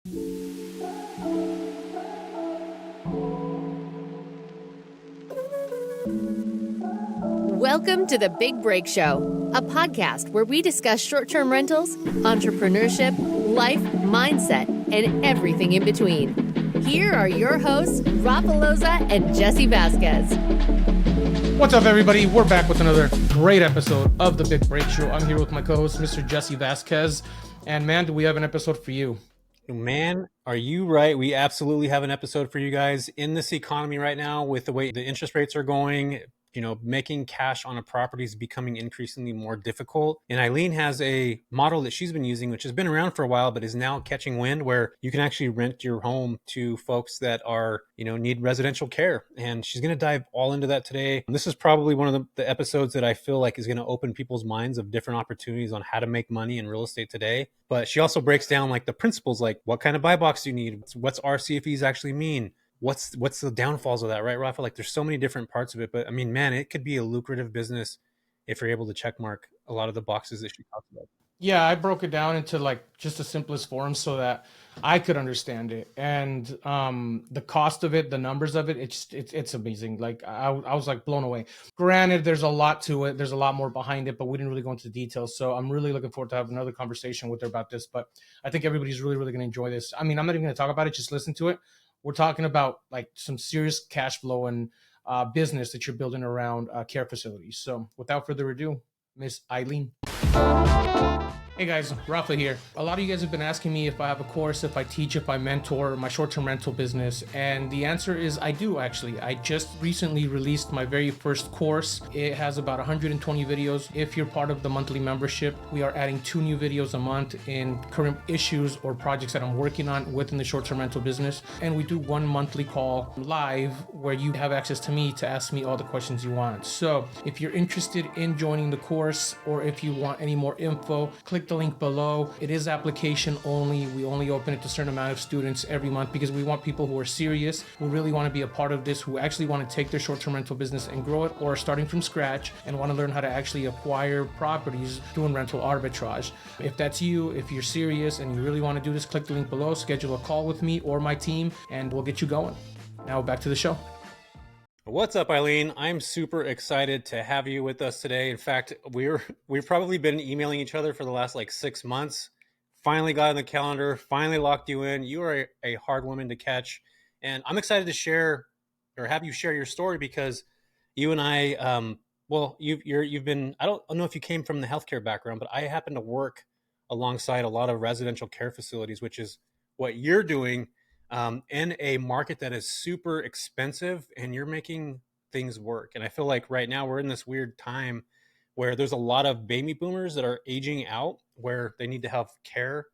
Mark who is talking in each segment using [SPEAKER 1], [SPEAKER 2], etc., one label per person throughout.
[SPEAKER 1] Welcome to The Big Break Show, a podcast where we discuss short-term rentals, entrepreneurship, life, mindset, and everything in between. Here are your hosts, Rafa Loza and Jesse Vasquez.
[SPEAKER 2] What's up, everybody? We're back with another great episode of The Big Break Show. I'm here with my co-host, Mr. Jesse Vasquez. And man, do we have an episode for you.
[SPEAKER 3] Man, are you right? We absolutely have an episode for you guys. In this economy right now, with the way the interest rates are going, making cash on a property is becoming increasingly more difficult. And Eileen has a model that she's been using, which has been around for a while, but is now catching wind, where you can actually rent your home to folks that are, need residential care. And she's going to dive all into that today. This is probably one of the episodes that I feel like is going to open people's minds of different opportunities on how to make money in real estate today. But she also breaks down like the principles, like what kind of buy box do you need? What's RCFEs actually mean? What's the downfalls of that, right, Rafa? Like, there's so many different parts of it, but I mean, man, it could be a lucrative business if you're able to check mark a lot of the boxes that she talked about.
[SPEAKER 2] Yeah, I broke it down into like just the simplest form so that I could understand it. And the cost of it, the numbers of it, it's amazing. Like I was like blown away. Granted, there's a lot to it. There's a lot more behind it, but we didn't really go into details. So I'm really looking forward to have another conversation with her about this. But I think everybody's really, really going to enjoy this. I mean, I'm not even going to talk about it. Just listen to it. We're talking about like some serious cash flow and business that you're building around care facilities. So without further ado, Miss Eileen. Hey guys, Rafa here. A lot of you guys have been asking me if I have a course, if I teach, if I mentor my short-term rental business, and the answer is I do actually. I just recently released my very first course. It has about 120 videos. If you're part of the monthly membership, we are adding 2 new videos a month in current issues or projects that I'm working on within the short-term rental business, and we do 1 monthly call live where you have access to me to ask me all the questions you want. So if you're interested in joining the course, or if you want any more info, click the link below. It is application only. We only open it to a certain amount of students every month because we want people who are serious, who really want to be a part of this, who actually want to take their short-term rental business and grow it, or are starting from scratch and want to learn how to actually acquire properties doing rental arbitrage. If that's you, if you're serious and you really want to do this, click the link below, schedule a call with me or my team, and we'll get you going. Now back to the show.
[SPEAKER 3] What's up, Eileen? I'm super excited to have you with us today. In fact, we've probably been emailing each other for the last like 6 months. Finally got on the calendar, finally locked you in. You are a hard woman to catch. And I'm excited to share or have you share your story because you and I, you've been, I don't know if you came from the healthcare background, but I happen to work alongside a lot of residential care facilities, which is what you're doing. In a market that is super expensive, and you're making things work. And I feel like right now we're in this weird time where there's a lot of baby boomers that are aging out, where they need to have care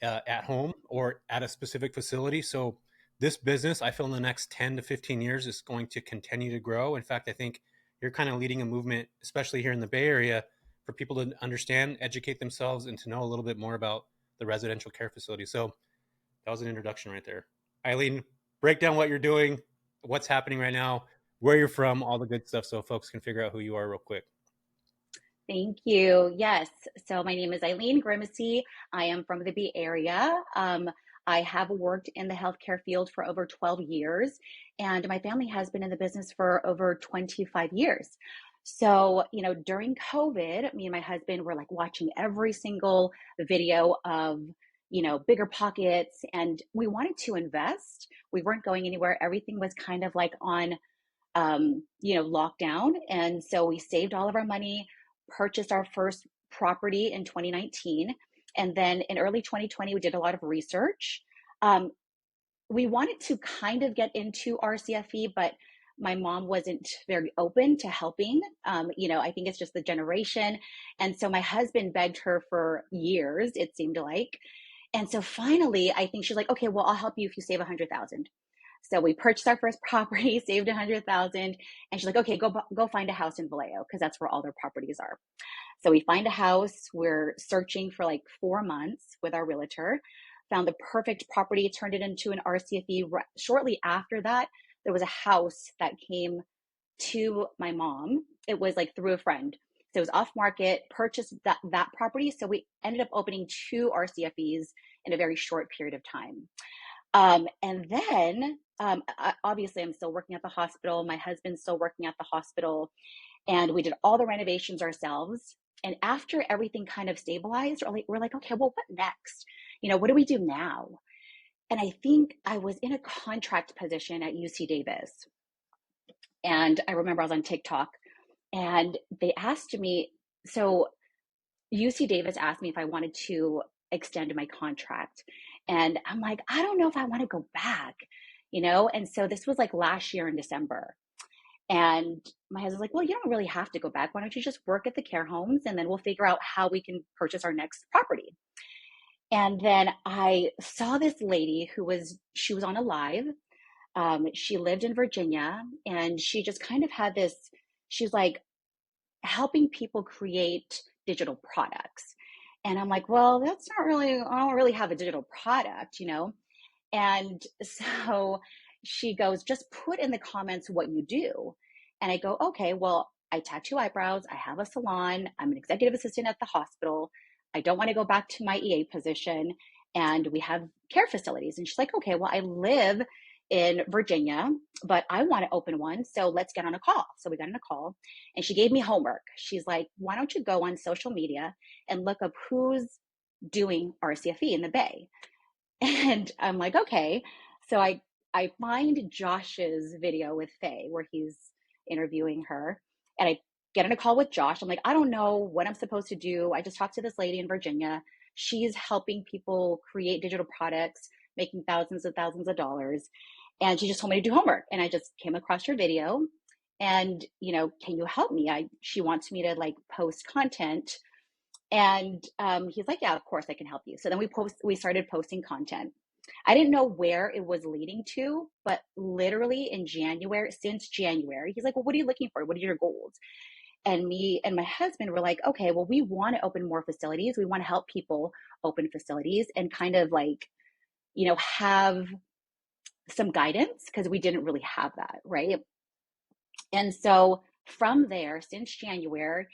[SPEAKER 3] at home or at a specific facility. So this business, I feel in the next 10 to 15 years is going to continue to grow. In fact, I think you're kind of leading a movement, especially here in the Bay Area, for people to understand, educate themselves, and to know a little bit more about the residential care facility. So that was an introduction right there. Eileen, break down what you're doing, what's happening right now, where you're from, all the good stuff so folks can figure out who you are real quick.
[SPEAKER 4] Thank you. Yes. So my name is Eileen Grimacy. I am from the Bay Area. I have worked in the healthcare field for over 12 years, and my family has been in the business for over 25 years. So, during COVID, me and my husband were like watching every single video of Bigger Pockets, and we wanted to invest. We weren't going anywhere. Everything was kind of like on, lockdown. And so we saved all of our money, purchased our first property in 2019. And then in early 2020, we did a lot of research. We wanted to kind of get into RCFE, but my mom wasn't very open to helping. I think it's just the generation. And so my husband begged her for years, it seemed like. And so finally, I think she's like, okay, well, I'll help you if you save 100,000. So we purchased our first property, saved 100,000, and she's like, okay, go find a house in Vallejo because that's where all their properties are. So we find a house. We're searching for like 4 months with our realtor, found the perfect property, turned it into an RCFE. Shortly after that, there was a house that came to my mom. It was like through a friend. So it was off market, purchased that property. So we ended up opening 2 RCFEs in a very short period of time. And then, obviously, I'm still working at the hospital. My husband's still working at the hospital, and we did all the renovations ourselves. And after everything kind of stabilized, we're like, okay, well, what next? What do we do now? And I think I was in a contract position at UC Davis. And I remember I was on TikTok and they asked me, so UC Davis asked me if I wanted to extend my contract. And I'm like, I don't know if I want to go back, And so this was like last year in December. And my husband's like, well, you don't really have to go back. Why don't you just work at the care homes and then we'll figure out how we can purchase our next property. And then I saw this lady she was on a live. She lived in Virginia and she just kind of had this, she's like helping people create digital products. And I'm like, well, that's not really, I don't really have a digital product, And so she goes, just put in the comments what you do. And I go, okay, well, I tattoo eyebrows. I have a salon. I'm an executive assistant at the hospital. I don't want to go back to my EA position. And we have care facilities. And she's like, okay, well, I live in Virginia, but I want to open one. So let's get on a call. So we got on a call and she gave me homework. She's like, why don't you go on social media and look up who's doing RCFE in the Bay? And I'm like, okay. So I find Josh's video with Faye where he's interviewing her. And I get on a call with Josh. I'm like, I don't know what I'm supposed to do. I just talked to this lady in Virginia. She's helping people create digital products, making thousands of dollars. And she just told me to do homework. And I just came across her video and, can you help me? She wants me to like post content. And he's like, yeah, of course I can help you. So then we started posting content. I didn't know where it was leading to, but literally since January, he's like, well, what are you looking for? What are your goals? And me and my husband were like, okay, well, we want to open more facilities. We want to help people open facilities and kind of like, have some guidance because we didn't really have that, right? And so from there, since January,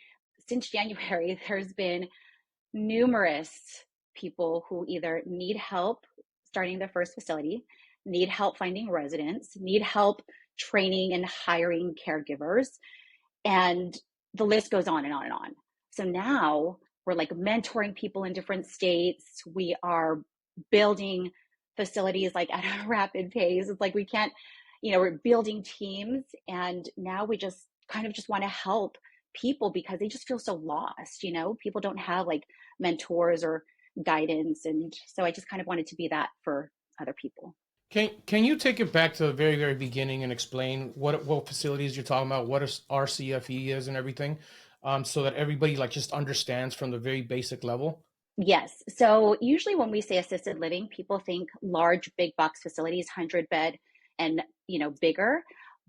[SPEAKER 4] there's been numerous people who either need help starting their first facility, need help finding residents, need help training and hiring caregivers, and the list goes on and on and on. So now we're like mentoring people in different states. We are building facilities like at a rapid pace. It's like we can't, we're building teams, and now we just kind of just want to help people because they just feel so lost. People don't have like mentors or guidance, and so I just kind of wanted to be that for other people.
[SPEAKER 2] Can you take it back to the very, very beginning and explain what facilities you're talking about, what RCFE is and everything, so that everybody like just understands from the very basic level?
[SPEAKER 4] Yes. So usually when we say assisted living, people think large, big box facilities, 100-bed and, bigger.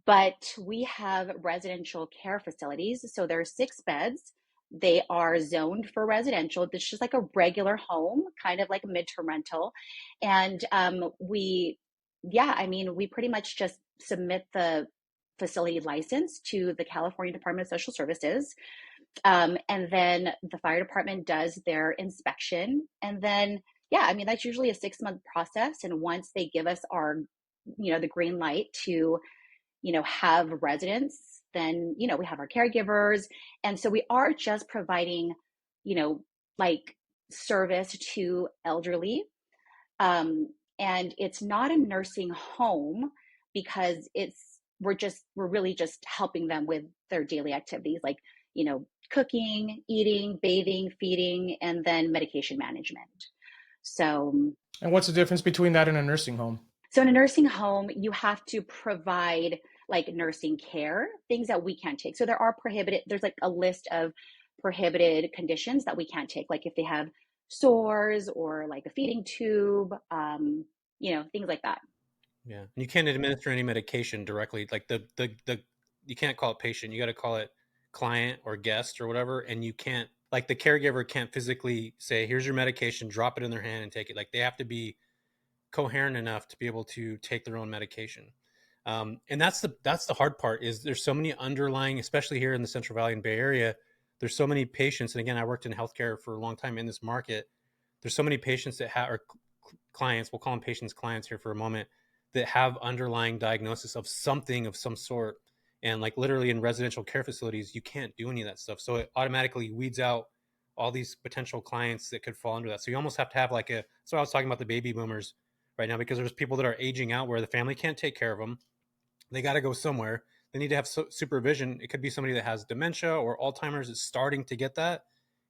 [SPEAKER 4] But we have residential care facilities. So there are 6 beds. They are zoned for residential. This is just like a regular home, kind of like a midterm rental. And we pretty much just submit the facility license to the California Department of Social Services. And then the fire department does their inspection. And then, that's usually a 6-month process. And once they give us our, the green light to, have residents, then, we have our caregivers. And so we are just providing, like service to elderly. And it's not a nursing home because we're really just helping them with their daily activities, like, cooking, eating, bathing, feeding, and then medication management. So.
[SPEAKER 2] And what's the difference between that and a nursing home?
[SPEAKER 4] So in a nursing home, you have to provide like nursing care, things that we can't take. So there's like a list of prohibited conditions that we can't take. Like if they have sores or like a feeding tube, things like that.
[SPEAKER 3] Yeah. You can't administer any medication directly. Like you can't call it patient. You got to call it client or guest or whatever. And you can't, like the caregiver can't physically say, here's your medication, drop it in their hand and take it. Like they have to be coherent enough to be able to take their own medication. And that's the hard part is there's so many underlying, especially here in the Central Valley and Bay Area, there's so many patients. And again, I worked in healthcare for a long time in this market. There's so many patients that are clients, we'll call them patients, clients here for a moment, that have underlying diagnosis of something of some sort. And like literally in residential care facilities, you can't do any of that stuff. So it automatically weeds out all these potential clients that could fall under that. So you almost have to have like a, so I was talking about the baby boomers right now, because there's people that are aging out where the family can't take care of them. They got to go somewhere. They need to have supervision. It could be somebody that has dementia or Alzheimer's is starting to get that,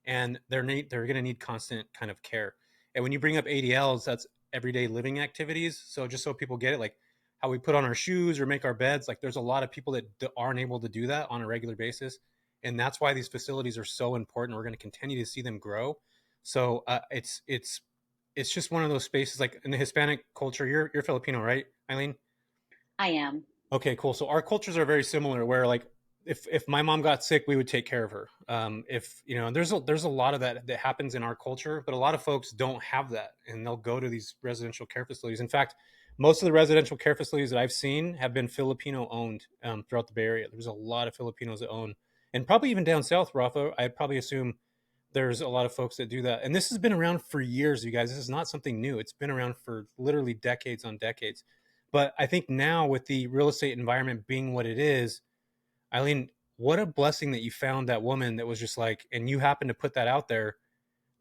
[SPEAKER 3] and they're going to need constant kind of care. And when you bring up ADLs, that's everyday living activities. So just so people get it, like how we put on our shoes or make our beds, like there's a lot of people that aren't able to do that on a regular basis, and that's why these facilities are so important. We're going to continue to see them grow. So it's just one of those spaces. Like in the Hispanic culture, you're Filipino, right, Eileen?
[SPEAKER 4] I am.
[SPEAKER 3] Okay, cool. So our cultures are very similar. Where like if my mom got sick, we would take care of her. If you know, there's a lot of that happens in our culture, but a lot of folks don't have that, and they'll go to these residential care facilities. In fact, most of the residential care facilities that I've seen have been Filipino owned throughout the Bay Area. There's a lot of Filipinos that own, and probably even down south, Rafa. I probably assume there's a lot of folks that do that. And this has been around for years, you guys. This is not something new. It's been around for literally decades on decades. But I think now with the real estate environment being what it is, Eileen, what a blessing that you found that woman that was just like, and you happened to put that out there,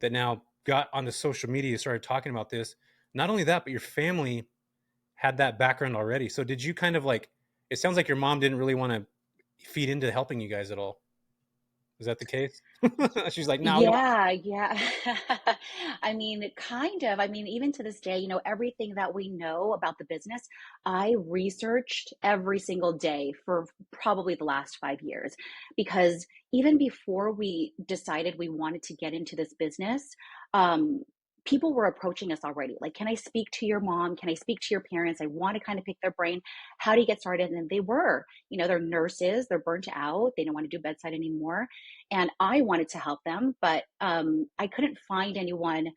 [SPEAKER 3] that now got on the social media, started talking about this. Not only that, but your family had that background already. So did you kind of like, it sounds like your mom didn't really want to feed into helping you guys at all. Is that the case? She's like, no, we don't.
[SPEAKER 4] Yeah. I mean, kind of. I mean, even to this day, everything that we know about the business, I researched every single day for probably the last 5 years. Because even before we decided we wanted to get into this business, um, people were approaching us already. Like, can I speak to your mom? Can I speak to your parents? I want to kind of pick their brain. How do you get started? And they were, they're nurses, they're burnt out, they don't want to do bedside anymore, and I wanted to help them, but I couldn't find anyone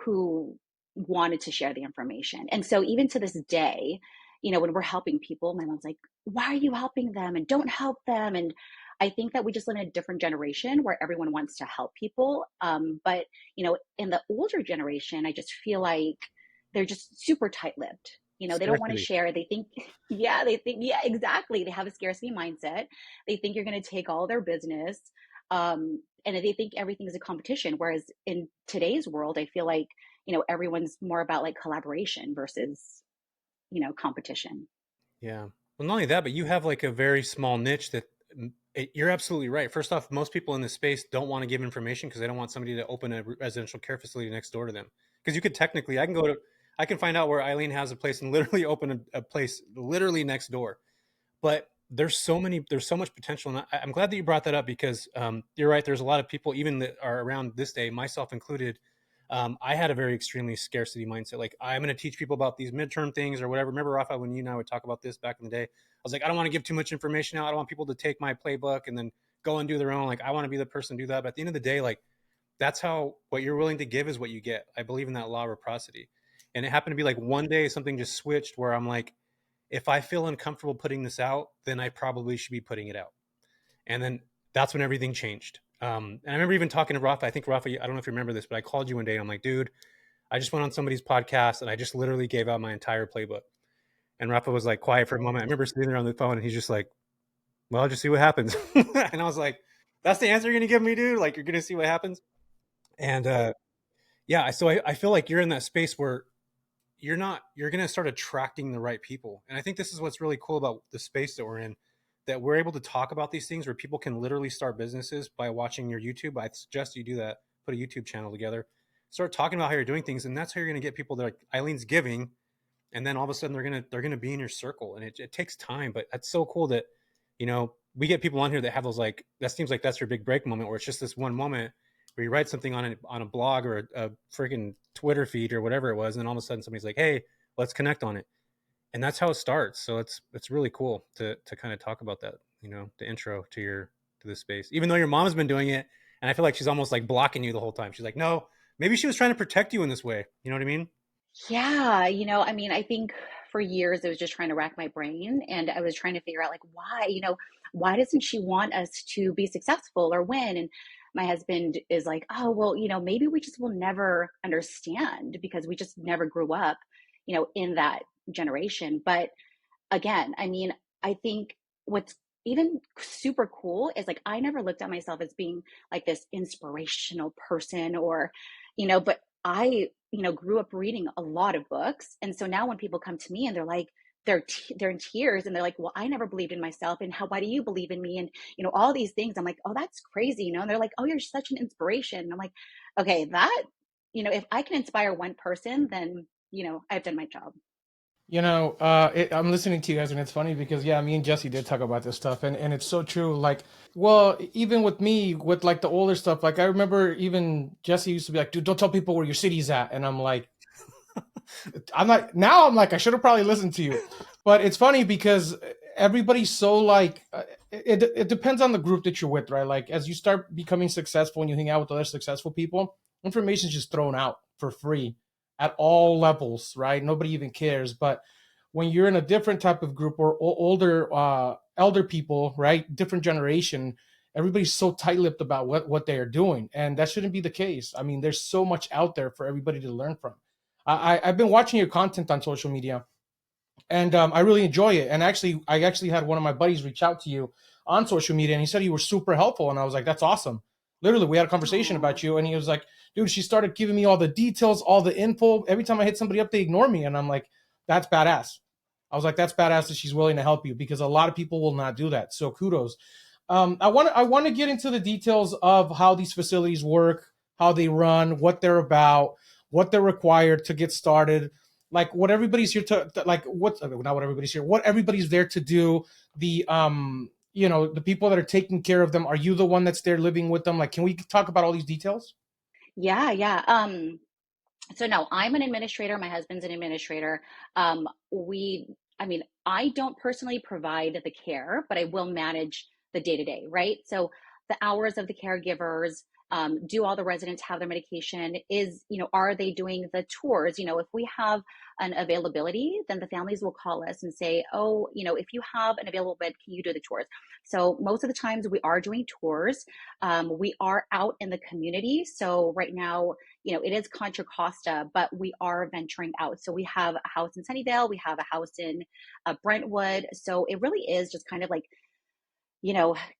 [SPEAKER 4] who wanted to share the information. And so even to this day, when we're helping people, my mom's like, why are you helping them? And don't help them. And I think that we just live in a different generation where everyone wants to help people. But, in the older generation, I just feel like they're just super tight-lipped. They don't want to
[SPEAKER 3] Scarcity.
[SPEAKER 4] share. Yeah, exactly. They have a scarcity mindset. They think you're going to take all their business. And they think everything is a competition. Whereas in today's world, I feel like, everyone's more about like collaboration versus, competition.
[SPEAKER 3] Yeah. Well, not only that, but you have like a very small niche that you're absolutely right. First off, most people in this space don't want to give information because they don't want somebody to open a residential care facility next door to them. Because you could technically, I can find out where Eileen has a place and literally open a place literally next door. But there's so much potential. And I'm glad that you brought that up, because you're right. There's a lot of people, even that are around this day, myself included. I had a very extremely scarcity mindset. Like, I'm going to teach people about these midterm things or whatever. Remember, Rafa, when you and I would talk about this back in the day, I was like, I don't want to give too much information out. I don't want people to take my playbook and then go and do their own. Like, I want to be the person to do that. But at the end of the day, like, that's how, what you're willing to give is what you get. I believe in that law of reciprocity. And it happened to be like one day something just switched where I'm like, if I feel uncomfortable putting this out, then I probably should be putting it out. And then that's when everything changed. And I remember even talking to Rafa. I think Rafa, I don't know if you remember this, but I called you one day. And I'm like, dude, I just went on somebody's podcast and I just literally gave out my entire playbook. And Rafa was like quiet for a moment. I remember sitting there on the phone and he's just like, well, I'll just see what happens. And I was like, that's the answer you're going to give me, dude? Like, you're going to see what happens? And yeah, so I feel like you're in that space where you're going to start attracting the right people. And I think this is what's really cool about the space that we're in, that we're able to talk about these things where people can literally start businesses by watching your YouTube. I suggest you do that. Put a YouTube channel together, start talking about how you're doing things. And that's how you're going to get people that are like, Eileen's giving. And then all of a sudden they're going to be in your circle, and it takes time, but that's so cool that, we get people on here that have those, like, that seems like that's your big break moment, where it's just this one moment where you write something on a blog or a freaking Twitter feed or whatever it was. And then all of a sudden somebody's like, hey, let's connect on it. And that's how it starts. So it's really cool to kind of talk about that, the intro to this space, even though your mom's been doing it. And I feel like she's almost like blocking you the whole time. She's like, no, maybe she was trying to protect you in this way. You know what I mean?
[SPEAKER 4] Yeah, I mean, I think for years I was just trying to rack my brain, and I was trying to figure out like why doesn't she want us to be successful or win? And my husband is like, oh, well, maybe we just will never understand because we just never grew up, in that generation. But again, I mean, I think what's even super cool is like I never looked at myself as being like this inspirational person or, but I, grew up reading a lot of books. And so now when people come to me and they're like, they're in tears and they're like, well, I never believed in myself. And why do you believe in me? And, all these things. I'm like, oh, that's crazy, And they're like, oh, you're such an inspiration. And I'm like, okay, that, if I can inspire one person, then, I've done my job.
[SPEAKER 2] I'm listening to you guys, and it's funny because yeah, me and Jesse did talk about this stuff, and it's so true. Like, well, even with me, with like the older stuff, like I remember even Jesse used to be like, "Dude, don't tell people where your city's at," and I'm like, I'm not now. I'm like, I should have probably listened to you, but it's funny because everybody's so like, it depends on the group that you're with, right? Like, as you start becoming successful and you hang out with other successful people, information is just thrown out for free at all levels, right? Nobody even cares. But when you're in a different type of group or older, elder people, right, different generation, everybody's so tight-lipped about what they are doing, and that shouldn't be the case. I mean, there's so much out there for everybody to learn from. I've been watching your content on social media, and I really enjoy it. And I actually had one of my buddies reach out to you on social media, and he said you were super helpful, and I was like, that's awesome. Literally, we had a conversation
[SPEAKER 4] Aw.
[SPEAKER 2] about you, and he was like, dude, she started giving me all the details, all the info. Every time I hit somebody up, they ignore me, and I'm like, that's badass. I was like, that's badass that she's willing to help you because a lot of people will not do that. So kudos. I want to get into the details of how these facilities work, how they run, what they're about, what they're required to get started, like what everybody's here to like what not what everybody's here, what everybody's there to do. The people that are taking care of them. Are you the one that's there living with them? Like, can we talk about all these details?
[SPEAKER 4] Yeah, yeah. So no, I'm an administrator. My husband's an administrator. I mean, I don't personally provide the care, but I will manage the day to day, right? So the hours of the caregivers, do all the residents have their medication? Are they doing the tours? If we have an availability, then the families will call us and say, oh, if you have an available bed, can you do the tours? So most of the times we are doing tours. We are out in the community. So right now, it is Contra Costa, but we are venturing out. So we have a house in Sunnyvale, we have a house in Brentwood. So it really is just kind of like,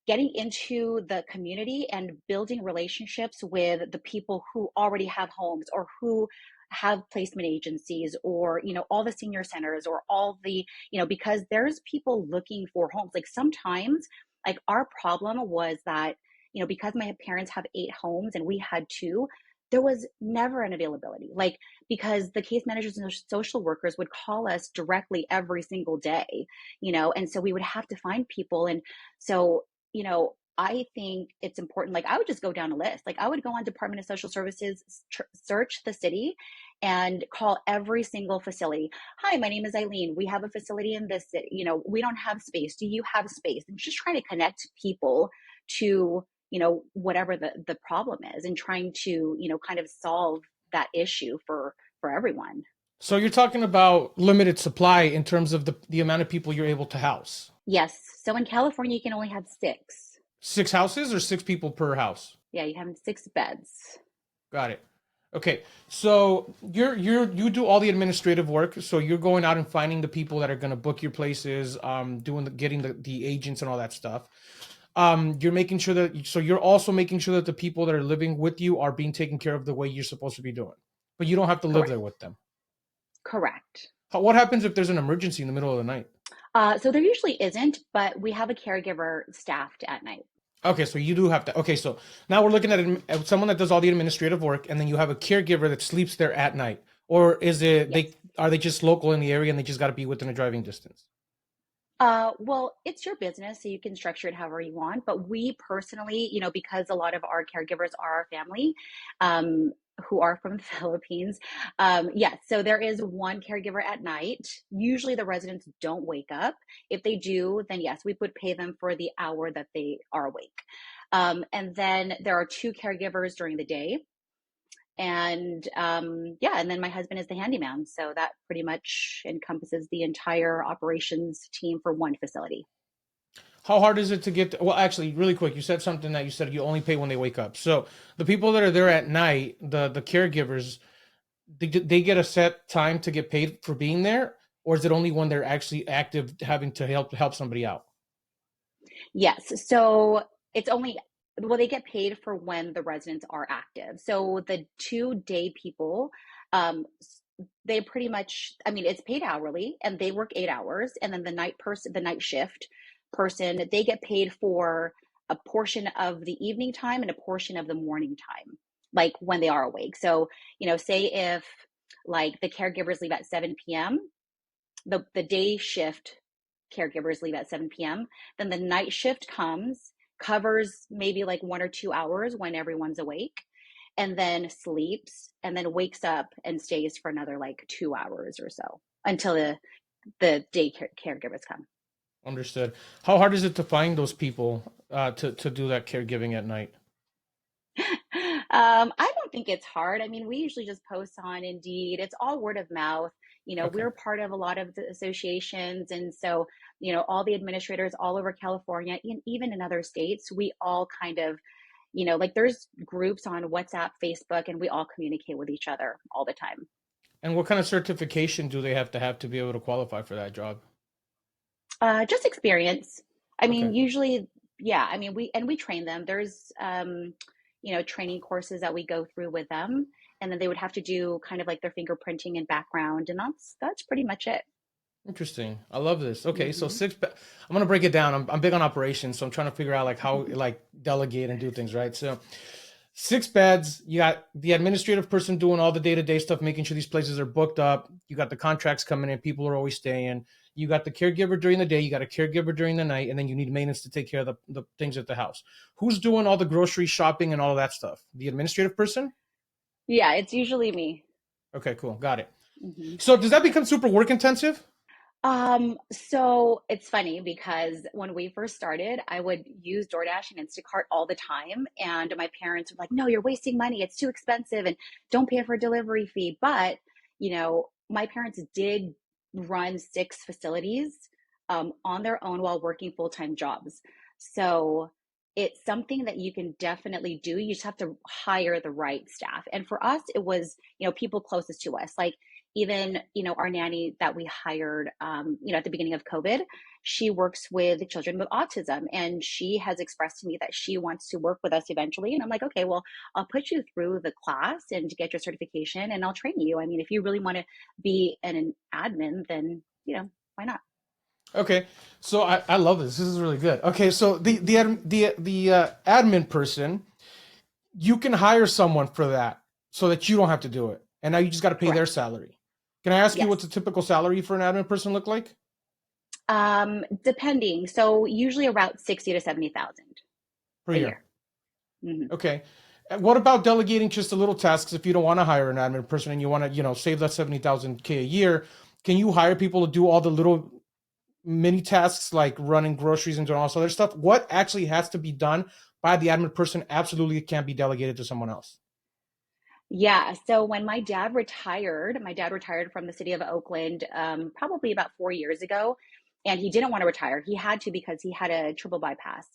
[SPEAKER 4] getting into the community and building relationships with the people who already have homes or who have placement agencies or, all the senior centers or all the, because there's people looking for homes. Like sometimes, like our problem was that, because my parents have 8 homes and we had 2, there was never an availability. Like, because the case managers and social workers would call us directly every single day, and so we would have to find people. And so, I think it's important. Like, I would just go down a list. Like, I would go on Department of Social Services, search the city, and call every single facility. Hi, my name is Eileen. We have a facility in this city. We don't have space. Do you have space? And just trying to connect people to, whatever the problem is, and trying to, kind of solve that issue for everyone.
[SPEAKER 2] So you're talking about limited supply in terms of the amount of people you're able to house.
[SPEAKER 4] Yes. So in California, you can only have 6.
[SPEAKER 2] 6 houses or 6 people per house?
[SPEAKER 4] Yeah, you have 6 beds.
[SPEAKER 2] Got it. Okay, so you do all the administrative work. So you're going out and finding the people that are going to book your places, getting the agents and all that stuff. You're making sure that you're also making sure that the people that are living with you are being taken care of the way you're supposed to be doing. But you don't have to live
[SPEAKER 4] Correct.
[SPEAKER 2] there with them.
[SPEAKER 4] Correct.
[SPEAKER 2] What happens if there's an emergency in the middle of the night?
[SPEAKER 4] So there usually isn't, but we have a caregiver staffed at night.
[SPEAKER 2] Okay, so you do have to. Okay, so now we're looking at someone that does all the administrative work, and then you have a caregiver that sleeps there at night, or is it
[SPEAKER 4] Yes.
[SPEAKER 2] are they just local in the area and they just got to be within a driving distance?
[SPEAKER 4] Well, it's your business, so you can structure it however you want. But we personally, because a lot of our caregivers are our family, um, who are from the Philippines. Yes, so there is one caregiver at night. Usually the residents don't wake up. If they do, then yes, we would pay them for the hour that they are awake. And then there are 2 caregivers during the day. And yeah, and then my husband is the handyman. So that pretty much encompasses the entire operations team for one facility.
[SPEAKER 2] How hard is it to get well, actually, really quick, you said something that you said you only pay when they wake up. So the people that are there at night, the caregivers, they get a set time to get paid for being there, or is it only when they're actually active having to help somebody out?
[SPEAKER 4] Yes. So it's only, well, they get paid for when the residents are active. So the 2 day people, they pretty much, I mean, it's paid hourly and they work 8 hours. And then the night person, the night shift person, they get paid for a portion of the evening time and a portion of the morning time, like when they are awake. So, say if like the caregivers leave at 7 p.m., the day shift caregivers leave at 7 p.m. Then the night shift comes, covers maybe like 1 or 2 hours when everyone's awake, and then sleeps, and then wakes up and stays for another like 2 hours or so until the day caregivers come.
[SPEAKER 2] Understood. How hard is it to find those people to do that caregiving at night?
[SPEAKER 4] I don't think it's hard. I mean, we usually just post on Indeed. It's all word of mouth.
[SPEAKER 2] Okay.
[SPEAKER 4] We're part of a lot of the associations. And so, all the administrators all over California, and even in other states, we all kind of, like there's groups on WhatsApp, Facebook, and we all communicate with each other all the time.
[SPEAKER 2] And what kind of certification do they have to be able to qualify for that job?
[SPEAKER 4] Just experience. I
[SPEAKER 2] Okay.
[SPEAKER 4] mean, usually, yeah. I mean, we train them. There's training courses that we go through with them, and then they would have to do kind of like their fingerprinting and background, and that's pretty much it.
[SPEAKER 2] Interesting. I love this. Okay, so
[SPEAKER 4] Hmm.
[SPEAKER 2] I'm gonna break it down. I'm big on operations, so I'm trying to figure out like how like delegate and do things, right? So 6 beds, you got the administrative person doing all the day-to-day stuff, making sure these places are booked up. You got the contracts coming in, people are always staying. You got the caregiver during the day, you got a caregiver during the night, and then you need maintenance to take care of the things at the house. Who's doing all the grocery shopping and all of that stuff? The administrative person?
[SPEAKER 4] Yeah, it's usually me.
[SPEAKER 2] Okay, cool. Got it.
[SPEAKER 4] Hmm.
[SPEAKER 2] So does that become super work intensive?
[SPEAKER 4] So it's funny because when we first started, I would use DoorDash and Instacart all the time. And my parents were like, no, you're wasting money. It's too expensive and don't pay for a delivery fee. But, my parents did run 6 facilities on their own while working full-time jobs. So it's something that you can definitely do. You just have to hire the right staff. And for us, it was, people closest to us. Like even our nanny that we hired at the beginning of COVID, she works with children with autism, and she has expressed to me that she wants to work with us eventually. And I'm like, okay, well, I'll put you through the class and to get your certification, and I'll train you. I mean, if you really want to be an admin, then why not?
[SPEAKER 2] Okay, so I love this. This is really good. Okay, so the admin person, you can hire someone for that so that you don't have to do it, and now you just got to pay their
[SPEAKER 4] Correct.
[SPEAKER 2] salary. Can I ask you what's a
[SPEAKER 4] Yes.
[SPEAKER 2] typical salary for an admin person look like
[SPEAKER 4] Depending. So usually around 60 to 70,000
[SPEAKER 2] per
[SPEAKER 4] a
[SPEAKER 2] year?
[SPEAKER 4] year. Hmm.
[SPEAKER 2] Okay. And what about delegating just a little tasks if you don't want to hire an admin person and you want to, save that 70,000 K a year? Can you hire people to do all the little mini tasks like running groceries and doing all this other stuff? What actually has to be done by the admin person absolutely can't be delegated to someone else.
[SPEAKER 4] Yeah. So when my dad retired from the city of Oakland probably about 4 years ago, and he didn't want to retire. He had to because he had a triple bypass.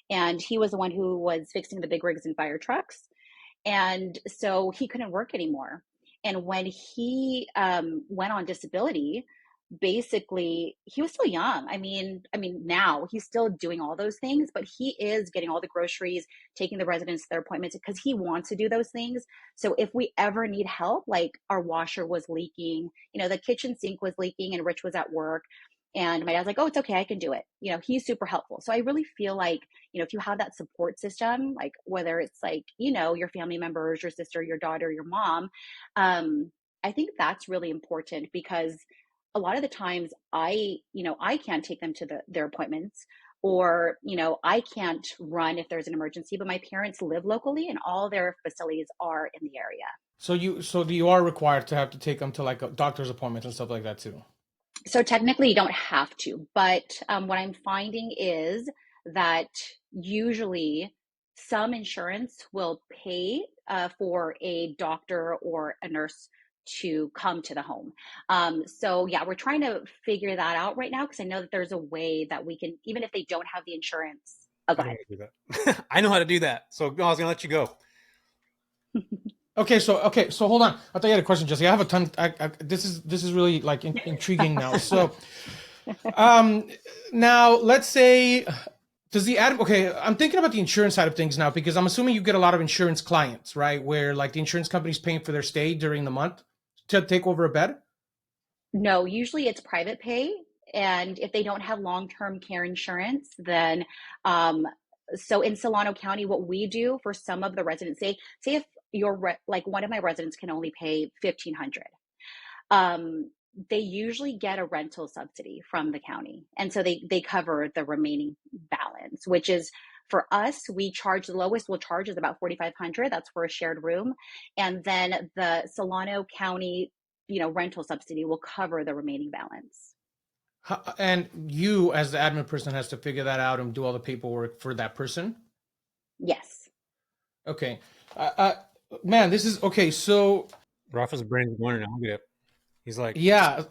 [SPEAKER 4] And he was the one who was fixing the big rigs and fire trucks. And so he couldn't work anymore. And when he went on disability, basically he was still young. I mean now he's still doing all those things, but he is getting all the groceries, taking the residents to their appointments because he wants to do those things. So if we ever need help, like our washer was leaking, the kitchen sink was leaking and Rich was at work, and my dad's like, oh, it's okay, I can do it. He's super helpful. So I really feel like, if you have that support system, like whether it's like, your family members, your sister, your daughter, your mom, I think that's really important because a lot of the times I can't take them to their appointments, or, I can't run if there's an emergency, but my parents live locally and all their facilities are in the area.
[SPEAKER 2] So you are required to have to take them to like a doctor's appointments and stuff like that too.
[SPEAKER 4] So technically, you don't have to, but what I'm finding is that usually some insurance will pay for a doctor or a nurse to come to the home. So yeah, we're trying to figure that out right now because I know that there's a way that we can, even if they don't have the insurance. Oh, go
[SPEAKER 3] I know
[SPEAKER 4] ahead.
[SPEAKER 3] how to do that. I know how to do that. So no, I was gonna let you go.
[SPEAKER 2] Okay, so hold on. I thought you had a question, Jesse. I have a ton. This is really like intriguing now. So, um, now let's say, does the ad? Okay, I'm thinking about the insurance side of things now because I'm assuming you get a lot of insurance clients, right? Where like the insurance company's paying for their stay during the month to take over a bed.
[SPEAKER 4] No, usually it's private pay. And if they don't have long-term care insurance, then um, so in Solano County, what we do for some of the residents, say if like one of my residents can only pay 1,500, they usually get a rental subsidy from the county, and so they cover the remaining balance, which is for us, we charge the lowest we'll charge is about 4,500. That's for a shared room, and then the Solano County, rental subsidy will cover the remaining balance.
[SPEAKER 2] And you, as the admin person, has to figure that out and do all the paperwork for that person.
[SPEAKER 4] Yes.
[SPEAKER 2] Okay, uh, man, this is okay. So
[SPEAKER 3] Rafa's brain is going now. Look at it. He's like,
[SPEAKER 2] yeah,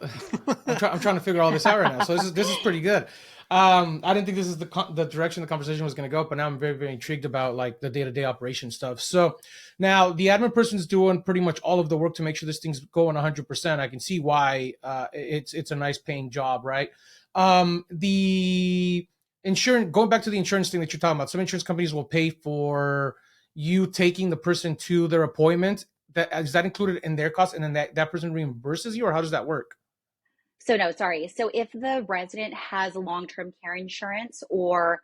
[SPEAKER 2] I'm trying to figure all this out right now. So this is pretty good. I didn't think this is the direction the conversation was going to go, but now I'm very, very intrigued about like the day-to-day operation stuff. So now the admin person's doing pretty much all of the work to make sure this thing's going 100%. I can see why it's a nice paying job, right? The insurance, going back to the insurance thing that you're talking about, some insurance companies will pay for you taking the person to their appointment. Is that included in their cost, and then that person reimburses you, or how does that work?
[SPEAKER 4] So no, sorry. So if the resident has long-term care insurance, or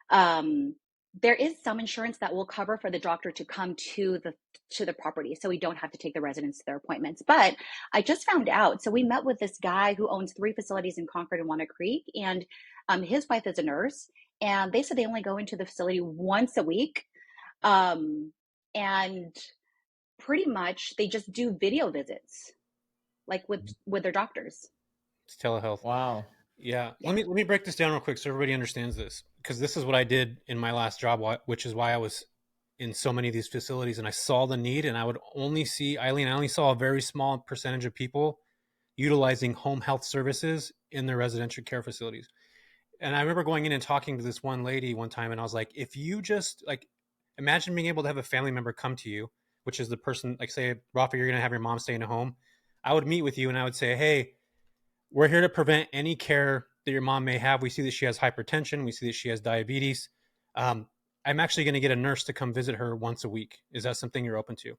[SPEAKER 4] um, there is some insurance that will cover for the doctor to come to the property, so we don't have to take the residents to their appointments. But I just found out. So we met with this guy who owns 3 facilities in Concord and Walnut Creek, and his wife is a nurse, and they said they only go into the facility once a week, and pretty much they just do video visits, like with their doctors.
[SPEAKER 3] it's telehealth.
[SPEAKER 2] Wow.
[SPEAKER 3] Yeah.
[SPEAKER 4] Yeah.
[SPEAKER 3] Let me break this down real quick so everybody understands this, because this is what I did in my last job, which is why I was in so many of these facilities, and I saw the need, and I would only see, Eileen, I only saw a very small percentage of people utilizing home health services in their residential care facilities. And I remember going in and talking to this one lady one time, and I was like, if you just like imagine being able to have a family member come to you, which is the person, like say, Rafa, you're going to have your mom staying at home. I would meet with you and I would say, hey, we're here to prevent any care that your mom may have. We see that she has hypertension. We see that she has diabetes. I'm actually going to get a nurse to come visit her once a week. Is that something you're open to?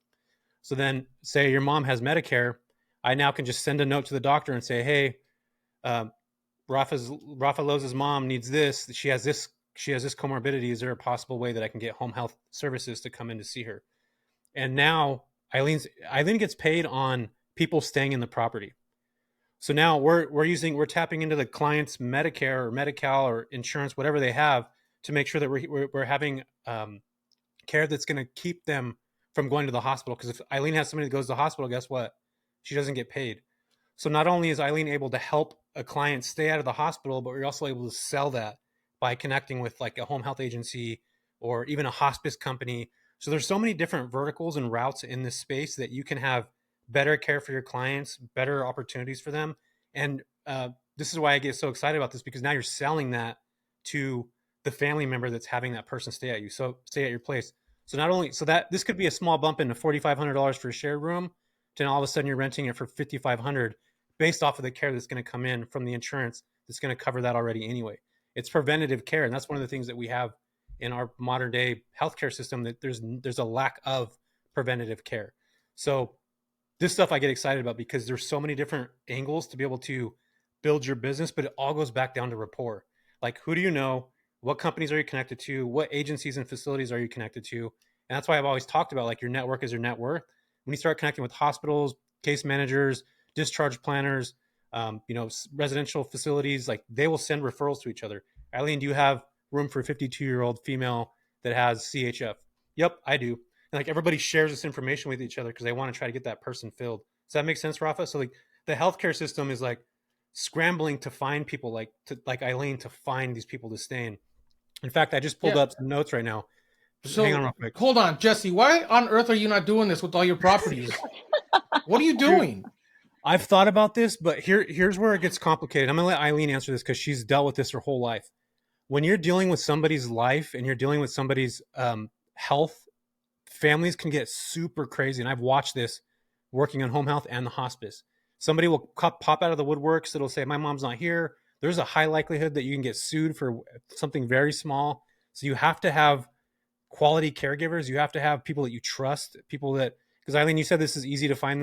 [SPEAKER 3] So then say your mom has Medicare. I now can just send a note to the doctor and say, hey, Rafa Loz's mom needs this. She has this comorbidity. Is there a possible way that I can get home health services to come in to see her? And now Eileen gets paid on people staying in the property. So now we're tapping into the client's Medicare or Medi-Cal or insurance, whatever they have, to make sure that we're having care that's going to keep them from going to the hospital. Because if Eileen has somebody that goes to the hospital, guess what? She doesn't get paid. So not only is Eileen able to help a client stay out of the hospital, but we're also able to sell that by connecting with like a home health agency or even a hospice company. So there's so many different verticals and routes in this space that you can have better care for your clients, better opportunities for them. And this is why I get so excited about this, because now you're selling that to the family member that's having that person stay at your place. So not only, so that this could be a small bump into $4,500 for a shared room, to all of a sudden you're renting it for $5,500 based off of the care that's going to come in from the insurance that's going to cover that already anyway. It's preventative care. And that's one of the things that we have in our modern day healthcare system, that there's a lack of preventative care. So this stuff I get excited about because there's so many different angles to be able to build your business, but it all goes back down to rapport. Like, who do you know? What companies are you connected to? What agencies and facilities are you connected to? And that's why I've always talked about, like, your network is your net worth. When you start connecting with hospitals, case managers, discharge planners, residential facilities, like, they will send referrals to each other. Eileen, do you have room for a 52-year-old female that has CHF? Yep, I do. And like, everybody shares this information with each other because they want to try to get that person filled. Does that make sense, Rafa? So like, the healthcare system is like scrambling to find people like Eileen to find these people to stay in. In fact, I just pulled up some notes right now. Just
[SPEAKER 2] So
[SPEAKER 3] hang on real quick.
[SPEAKER 2] hold on, Jesse. Why on earth are you not doing this with all your properties? What are you doing?
[SPEAKER 3] I've thought about this, but here's where it gets complicated. I'm gonna let Eileen answer this because she's dealt with this her whole life. When you're dealing with somebody's life and you're dealing with somebody's health, families can get super crazy. And I've watched this working on home health and the hospice. Somebody will pop out of the woodworks that'll say, my mom's not here. There's a high likelihood that you can get sued for something very small. So you have to have quality caregivers. You have to have people that you trust, people that, because Eileen, you said this is easy to find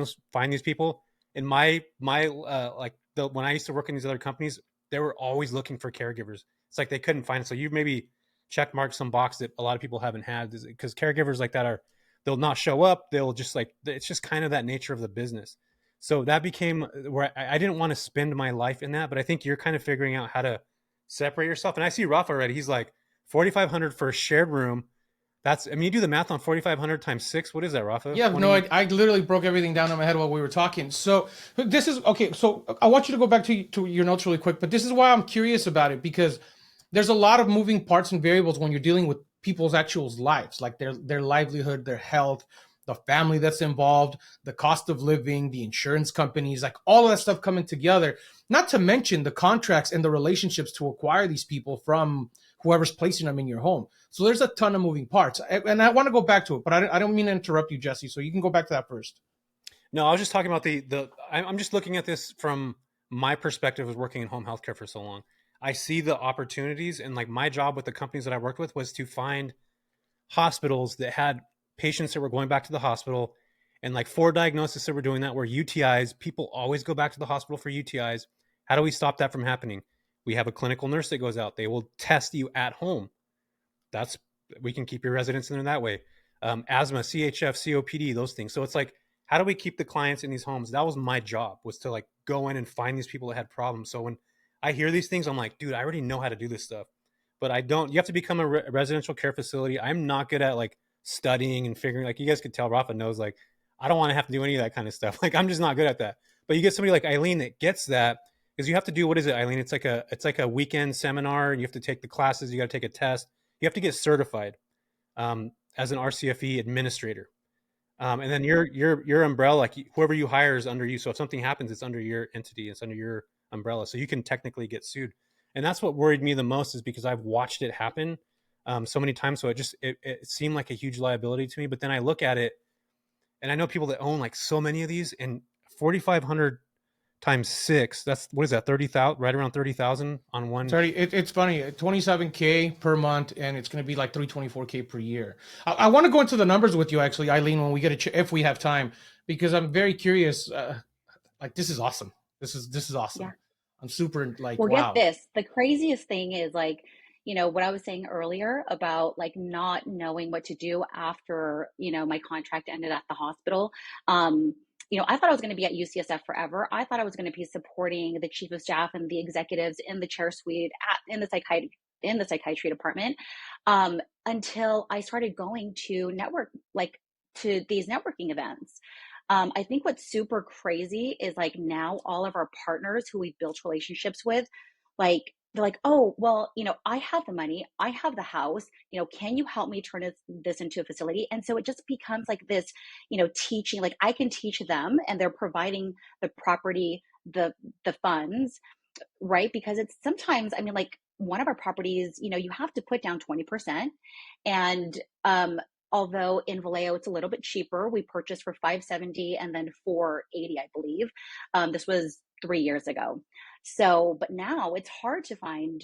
[SPEAKER 3] these people. In when I used to work in these other companies, they were always looking for caregivers. It's like they couldn't find it. So you maybe check mark some box that a lot of people haven't had, because caregivers like that they'll not show up. They'll just it's just kind of that nature of the business. So that became where I didn't want to spend my life in that, but I think you're kind of figuring out how to separate yourself. And I see Rafa already. He's like 4,500 for a shared room. You do the math on 4,500 times 6. What is that, Rafa?
[SPEAKER 2] Yeah, 20... no, I literally broke everything down in my head while we were talking. So this is okay. So I want you to go back to your notes really quick, but this is why I'm curious about it, because there's a lot of moving parts and variables when you're dealing with people's actual lives, like their livelihood, their health, the family that's involved, the cost of living, the insurance companies, like all of that stuff coming together, not to mention the contracts and the relationships to acquire these people from whoever's placing them in your home. So there's a ton of moving parts. And I want to go back to it, but I don't mean to interrupt you, Jesse. So you can go back to that first.
[SPEAKER 3] No, I was just talking about I'm just looking at this from my perspective of working in home healthcare for so long. I see the opportunities, and like my job with the companies that I worked with was to find hospitals that had patients that were going back to the hospital, and like 4 diagnoses that were doing that were UTIs. People always go back to the hospital for UTIs. How do we stop that from happening? We have a clinical nurse that goes out. They will test you at home. We can keep your residents in there that way. Asthma, CHF, COPD, those things. So it's like, how do we keep the clients in these homes? That was my job, was to like go in and find these people that had problems. So when I hear these things, I'm like, dude, I already know how to do this stuff, but I don't. You have to become a residential care facility. I'm not good at like studying and figuring. Like you guys could tell, Rafa knows. Like I don't want to have to do any of that kind of stuff. Like I'm just not good at that. But you get somebody like Eileen that gets that, because you have to do, what is it, Eileen? It's like a weekend seminar, and you have to take the classes. You got to take a test. You have to get certified as an RCFE administrator. And then your umbrella, like whoever you hire is under you. So if something happens, it's under your entity, it's under your umbrella. So you can technically get sued. And that's what worried me the most, is because I've watched it happen so many times. So it seemed like a huge liability to me. But then I look at it, and I know people that own like so many of these, and 4,500 times 6, that's, what is that, 30,000, right around 30,000 on one.
[SPEAKER 2] It's funny, 27K per month, and it's going to be like 324K per year. I want to go into the numbers with you, actually, Eileen, when we get if we have time, because I'm very curious. Like, this is awesome. This is awesome. Yeah. I'm super like,
[SPEAKER 4] well,
[SPEAKER 2] wow.
[SPEAKER 4] Get this. The craziest thing is, like, what I was saying earlier about like not knowing what to do after, my contract ended at the hospital. I thought I was going to be at UCSF forever. I thought I was going to be supporting the chief of staff and the executives in the chair suite in the psychiatry department, until I started going to to these networking events. I think what's super crazy is like now all of our partners who we've built relationships with, like, they're like, oh, well, I have the money, I have the house, can you help me turn this into a facility? And so it just becomes like this, teaching, like I can teach them, and they're providing the property, the funds, right? Because it's sometimes, I mean, like one of our properties, you have to put down 20%. And although in Vallejo it's a little bit cheaper, we purchased for $570 and then $480, I believe. This was 3 years ago. So, but now it's hard to find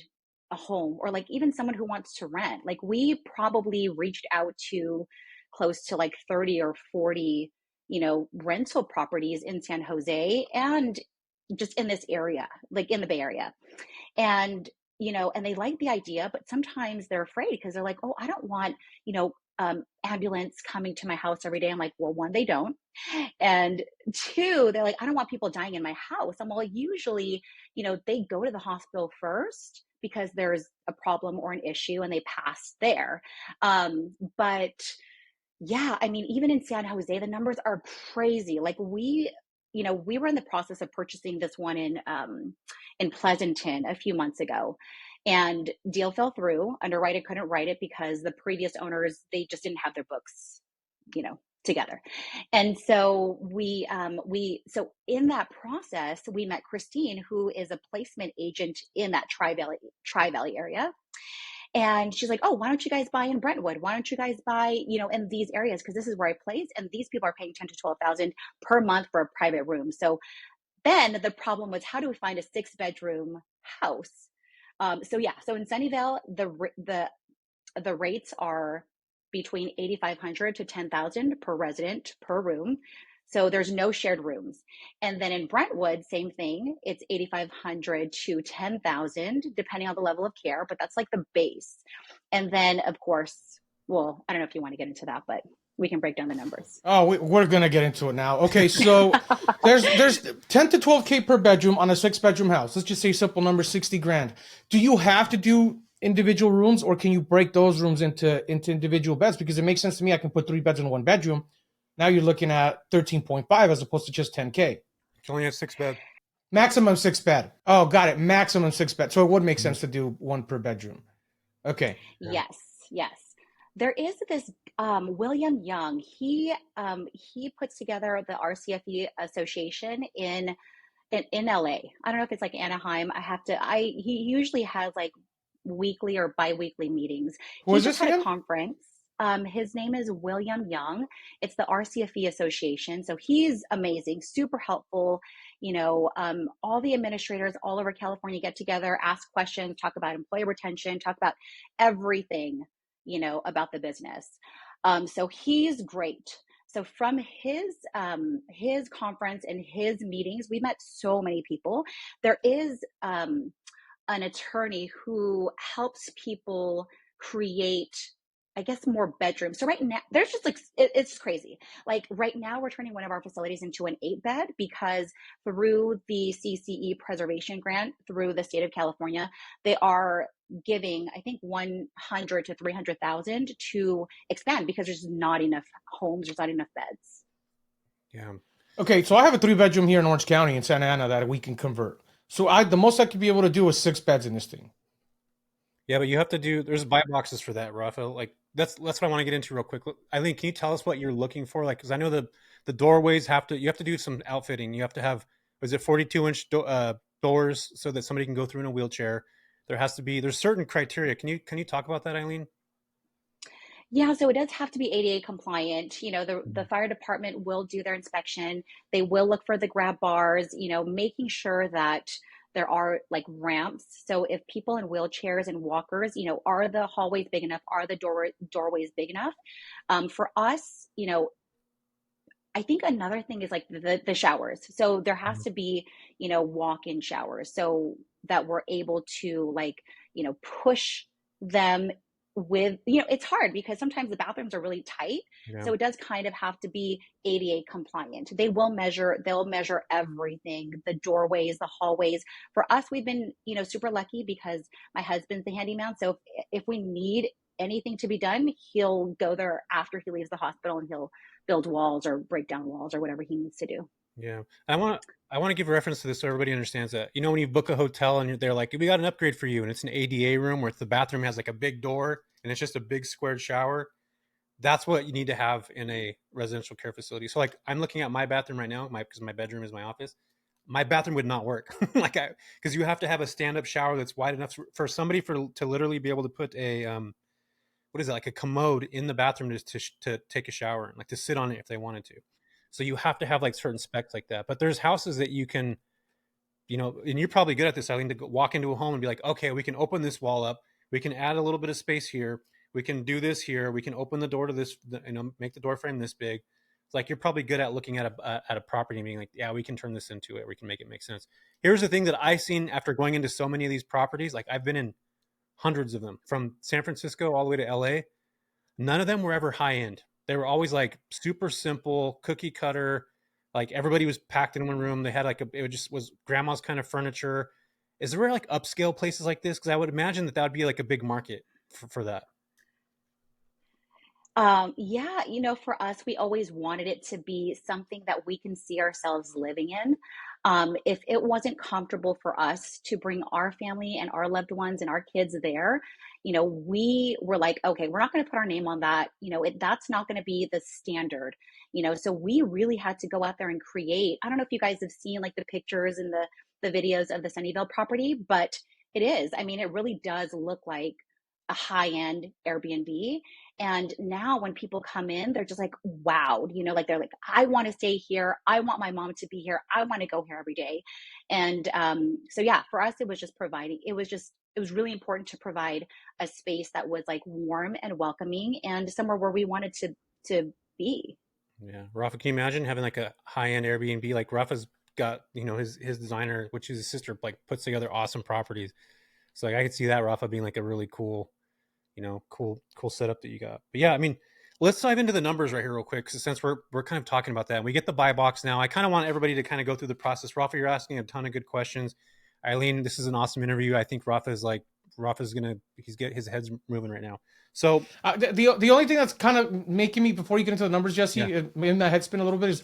[SPEAKER 4] a home, or like even someone who wants to rent. Like we probably reached out to close to like 30 or 40, rental properties in San Jose and just in this area, like in the Bay Area. And, and they like the idea, but sometimes they're afraid because they're like, oh, I don't want, ambulance coming to my house every day. I'm like, well, 1, they don't. And 2, they're like, I don't want people dying in my house. I'm, well, usually, they go to the hospital first because there's a problem or an issue and they pass there. But yeah, I mean, even in San Jose, the numbers are crazy. Like we were in the process of purchasing this one in Pleasanton a few months ago. And deal fell through. Underwriter couldn't write it because the previous owners, they just didn't have their books, together. And so so in that process, we met Christine, who is a placement agent in that Tri-Valley area. And she's like, oh, why don't you guys buy in Brentwood? Why don't you guys buy, in these areas? Because this is where I place. And these people are paying 10 to 12,000 per month for a private room. So then the problem was, how do we find a 6-bedroom house? So in Sunnyvale, the rates are between 8,500 to 10,000 per resident per room. So there's no shared rooms. And then in Brentwood, same thing. It's 8,500 to 10,000, depending on the level of care, but that's like the base. And then, of course, well, I don't know if you want to get into that, but we can break down the numbers.
[SPEAKER 2] Oh, we're gonna get into it now. Okay, so there's 10 to 12K per bedroom on a 6-bedroom house. Let's just say simple number, 60 grand. Do you have to do individual rooms, or can you break those rooms into individual beds? Because it makes sense to me. I can put 3 beds in 1 bedroom. Now you're looking at 13.5 as opposed to just 10K.
[SPEAKER 3] It's only a 6-bed.
[SPEAKER 2] Maximum 6 bed. Oh, got it. Maximum 6 bed. So it would make sense to do 1 per bedroom. Okay.
[SPEAKER 4] Yes. There is this William Young. He puts together the RCFE Association in LA. I don't know if it's like Anaheim. He usually has like weekly or bi-weekly meetings.
[SPEAKER 2] Who
[SPEAKER 4] he
[SPEAKER 2] is
[SPEAKER 4] just
[SPEAKER 2] this
[SPEAKER 4] had
[SPEAKER 2] again?
[SPEAKER 4] a conference. His name is William Young. It's the RCFE Association. So he's amazing, super helpful. All the administrators all over California get together, ask questions, talk about employee retention, talk about everything, about the business. So he's great. So from his conference and his meetings, we met so many people. There is an attorney who helps people create, I guess, more bedrooms. So right now, there's just like, it's crazy. Like right now, we're turning one of our facilities into an 8-bed because through the CCE preservation grant through the state of California, they are giving, I think, 100 to 300,000 to expand because there's not enough homes, there's not enough beds.
[SPEAKER 3] Yeah.
[SPEAKER 2] Okay, so I have a 3-bedroom here in Orange County in Santa Ana that we can convert. So the most I could be able to do is 6 beds in this thing.
[SPEAKER 3] Yeah, but you have to there's buy boxes for that, Rafael. Like that's what I want to get into real quick. Eileen, can you tell us what you're looking for? Like, because I know the doorways you have to do some outfitting. You have to have, was it 42-inch doors so that somebody can go through in a wheelchair? There's certain criteria. Can you talk about that, Eileen?
[SPEAKER 4] Yeah, so it does have to be ADA compliant. The fire department will do their inspection. They will look for the grab bars, making sure that there are like ramps. So if people in wheelchairs and walkers, are the hallways big enough? Are the doorways big enough? For us, I think another thing is like the showers. So there has to be, walk-in showers so that we're able to like, push them with, it's hard because sometimes the bathrooms are really tight.
[SPEAKER 3] Yeah.
[SPEAKER 4] So it does kind of have to be ADA compliant. They'll measure everything, the doorways, the hallways. For us, we've been, super lucky because my husband's the handyman. So if we need anything to be done, he'll go there after he leaves the hospital and he'll build walls or break down walls or whatever he needs to do.
[SPEAKER 3] Yeah. I want to give a reference to this so everybody understands that. When you book a hotel and they're like, we got an upgrade for you, and it's an ADA room where the bathroom has like a big door and it's just a big squared shower. That's what you need to have in a residential care facility. So like I'm looking at my bathroom right now, because my bedroom is my office. My bathroom would not work because you have to have a stand-up shower that's wide enough for somebody to literally be able to put a what is it, like a commode in the bathroom to take a shower and like to sit on it if they wanted to. So you have to have like certain specs like that. But there's houses that you can, and you're probably good at this, Eileen, to walk into a home and be like, okay, we can open this wall up. We can add a little bit of space here. We can do this here. We can open the door to this, make the door frame this big. It's like you're probably good at looking at a property and being like, yeah, we can turn this into it. We can make it make sense. Here's the thing that I've seen after going into so many of these properties. Like I've been in hundreds of them from San Francisco all the way to LA. None of them were ever high end. They were always like super simple, cookie cutter. Like everybody was packed in one room. They had it just was grandma's kind of furniture. Is there like upscale places like this? Because I would imagine that would be like a big market for that.
[SPEAKER 4] Yeah, for us, we always wanted it to be something that we can see ourselves living in. If it wasn't comfortable for us to bring our family and our loved ones and our kids there, we were like, okay, we're not going to put our name on that. That's not going to be the standard. So we really had to go out there and create. I don't know if you guys have seen like the pictures and the videos of the Sunnyvale property, but it is. I mean, it really does look like a high-end Airbnb. And now when people come in, they're just like, wow, like they're like, I want to stay here. I want my mom to be here. I want to go here every day. And so yeah, for us, it was just providing, it was really important to provide a space that was like warm and welcoming and somewhere where we wanted to be.
[SPEAKER 3] Yeah. Rafa, can you imagine having like a high-end Airbnb? Like Rafa's got, his designer, which is his sister, like puts together awesome properties. So like I could see that Rafa being like a really cool, cool setup that you got. But yeah, I mean, let's dive into the numbers right here real quick. Since we're kind of talking about that, and we get the buy box now. I kind of want everybody to kind of go through the process. Rafa, you're asking a ton of good questions. Eileen, this is an awesome interview. I think Rafa's his head's moving right now. So
[SPEAKER 2] the only thing that's kind of making me, before you get into the numbers, Jesse, in the head spin a little bit is,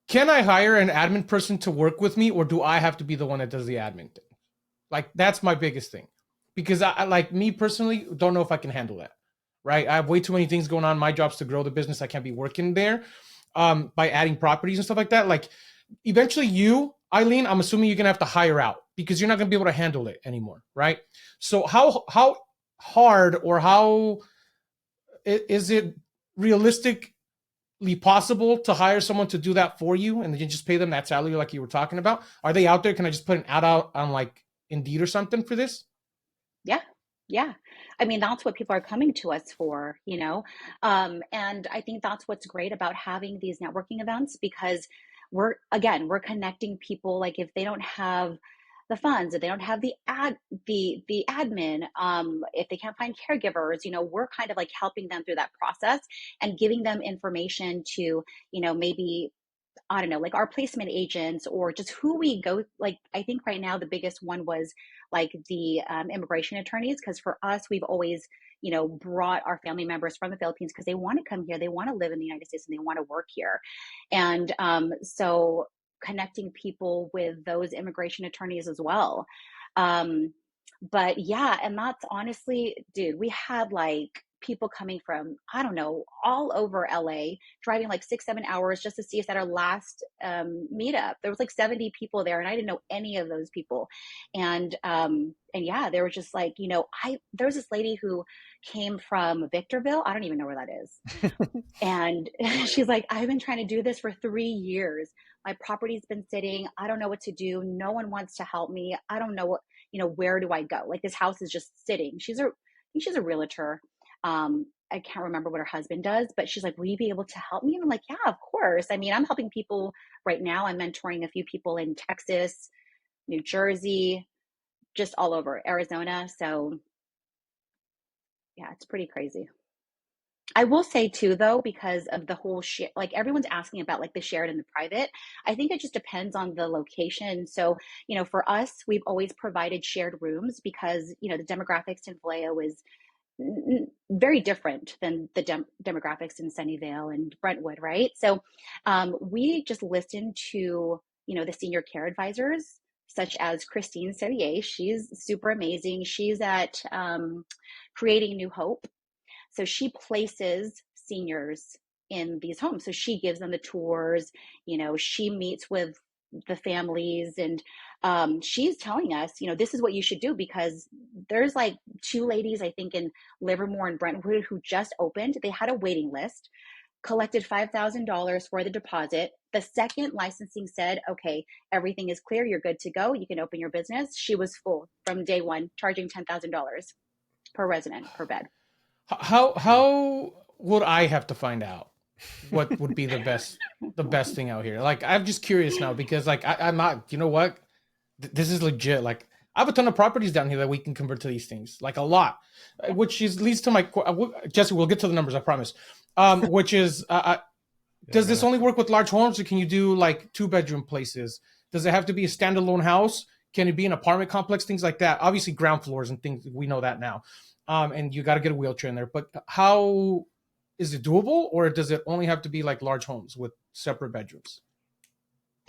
[SPEAKER 2] can I hire an admin person to work with me, or do I have to be the one that does the admin thing? Like, that's my biggest thing, because I like, me personally, don't know if I can handle that. Right. I have way too many things going on. My job's to grow the business. I can't be working there by adding properties and stuff like that. Like, eventually you, Eileen, I'm assuming you're going to have to hire out because you're not going to be able to handle it anymore. Right. So how hard, or how is it realistically possible to hire someone to do that for you and then you just pay them that salary like you were talking about? Are they out there? Can I just put an ad out on like Indeed or something for this?
[SPEAKER 4] Yeah. I mean, that's what people are coming to us for, and I think that's what's great about having these networking events, because we're connecting people. Like, if they don't have the funds, if they don't have the admin, if they can't find caregivers, we're kind of like helping them through that process and giving them information to, maybe, I don't know, like our placement agents, or just who we go. Like, I think right now the biggest one was like the immigration attorneys, because for us, we've always, brought our family members from the Philippines because they want to come here, they want to live in the United States, and they want to work here. And so connecting people with those immigration attorneys as well. But yeah, and that's honestly, dude, we had like people coming from, I don't know, all over LA, driving like 6-7 hours just to see us at our last meetup. There was like 70 people there, and I didn't know any of those people. And yeah, they were just like, there was this lady who came from Victorville. I don't even know where that is. And she's like, I've been trying to do this for 3 years. My property's been sitting. I don't know what to do. No one wants to help me. I don't know what, where do I go? Like, this house is just sitting. I think she's a realtor. I can't remember what her husband does, but she's like, will you be able to help me? And I'm like, yeah, of course. I mean, I'm helping people right now. I'm mentoring a few people in Texas, New Jersey, just all over Arizona. So yeah, it's pretty crazy. I will say too, though, because of the whole share, like everyone's asking about like the shared and the private, I think it just depends on the location. So, for us, we've always provided shared rooms because, the demographics in Vallejo is very different than the demographics in Sunnyvale and Brentwood, right? So we just listened to, the senior care advisors, such as Christine Sevier. She's super amazing. She's at Creating New Hope. So she places seniors in these homes. So she gives them the tours, she meets with the families, and she's telling us, this is what you should do, because there's like 2 ladies, I think, in Livermore and Brentwood who just opened. They had a waiting list, collected $5,000 for the deposit. The second licensing said, okay, everything is clear, you're good to go, you can open your business. She was full from day one, charging $10,000 per resident per bed.
[SPEAKER 2] How would I have to find out what would be the best thing out here? Like, I'm just curious now, because like I'm not, what? This is legit. Like, I have a ton of properties down here that we can convert to these things, like a lot, which leads to my, Jesse, we'll get to the numbers, I promise. Which is, does this only work with large homes, or can you do like 2-bedroom places? Does it have to be a standalone house? Can it be an apartment complex? Things like that. Obviously ground floors and things, we know that now. And you got to get a wheelchair in there, but how is it doable, or does it only have to be like large homes with separate bedrooms?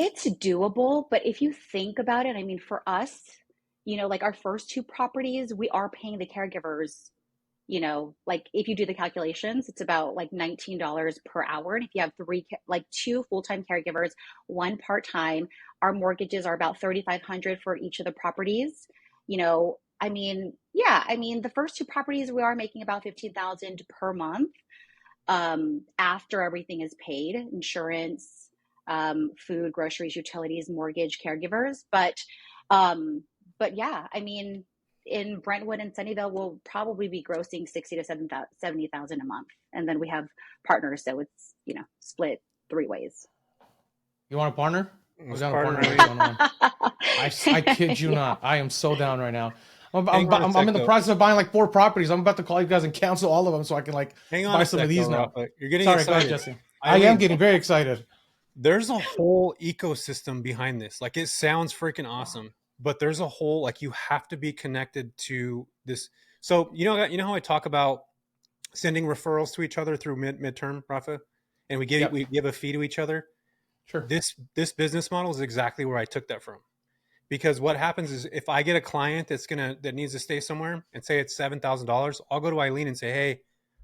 [SPEAKER 4] It's doable, but if you think about it, I mean, for us, like our first two properties, we are paying the caregivers, like if you do the calculations, it's about like $19 per hour. And if you have like two full-time caregivers, one part-time, our mortgages are about 3,500 for each of the properties. I mean, yeah, I mean, the first two properties, we are making about 15,000 per month, after everything is paid, insurance, food, groceries, utilities, mortgage, caregivers. But yeah, I mean, in Brentwood and Sunnyvale, we'll probably be grossing 60 to 70,000 a month, and then we have partners, so it's split three ways.
[SPEAKER 2] You want a partner?
[SPEAKER 3] Let's
[SPEAKER 2] Down a
[SPEAKER 3] partner,
[SPEAKER 2] partner.
[SPEAKER 3] Eileen.
[SPEAKER 2] Going on. I kid you
[SPEAKER 4] Yeah.
[SPEAKER 2] not. I am so down right now.
[SPEAKER 3] Hang on a
[SPEAKER 2] I'm
[SPEAKER 3] sec,
[SPEAKER 2] in the
[SPEAKER 3] though.
[SPEAKER 2] process of buying like 4 properties. I'm about to call you guys and cancel all of them so I can like
[SPEAKER 3] Hang on
[SPEAKER 2] buy
[SPEAKER 3] a
[SPEAKER 2] some
[SPEAKER 3] sec,
[SPEAKER 2] of these
[SPEAKER 3] though,
[SPEAKER 2] now.
[SPEAKER 3] Rafa. You're getting
[SPEAKER 2] Sorry, go ahead,
[SPEAKER 3] excited.
[SPEAKER 2] Jesse. I am
[SPEAKER 3] Eileen,
[SPEAKER 2] getting very excited.
[SPEAKER 3] there's a whole ecosystem behind this. Like, it sounds freaking awesome, but there's a whole, like, you have to be connected to this. So you know how I talk about sending referrals to each other through midterm, Rafa, and we
[SPEAKER 2] Yep.
[SPEAKER 3] give a fee to each other.
[SPEAKER 2] Sure.
[SPEAKER 3] This business model is exactly where I took that from. Because what happens is, if I get a client that needs to stay somewhere, and say it's $7,000, I'll go to Eileen and say, hey,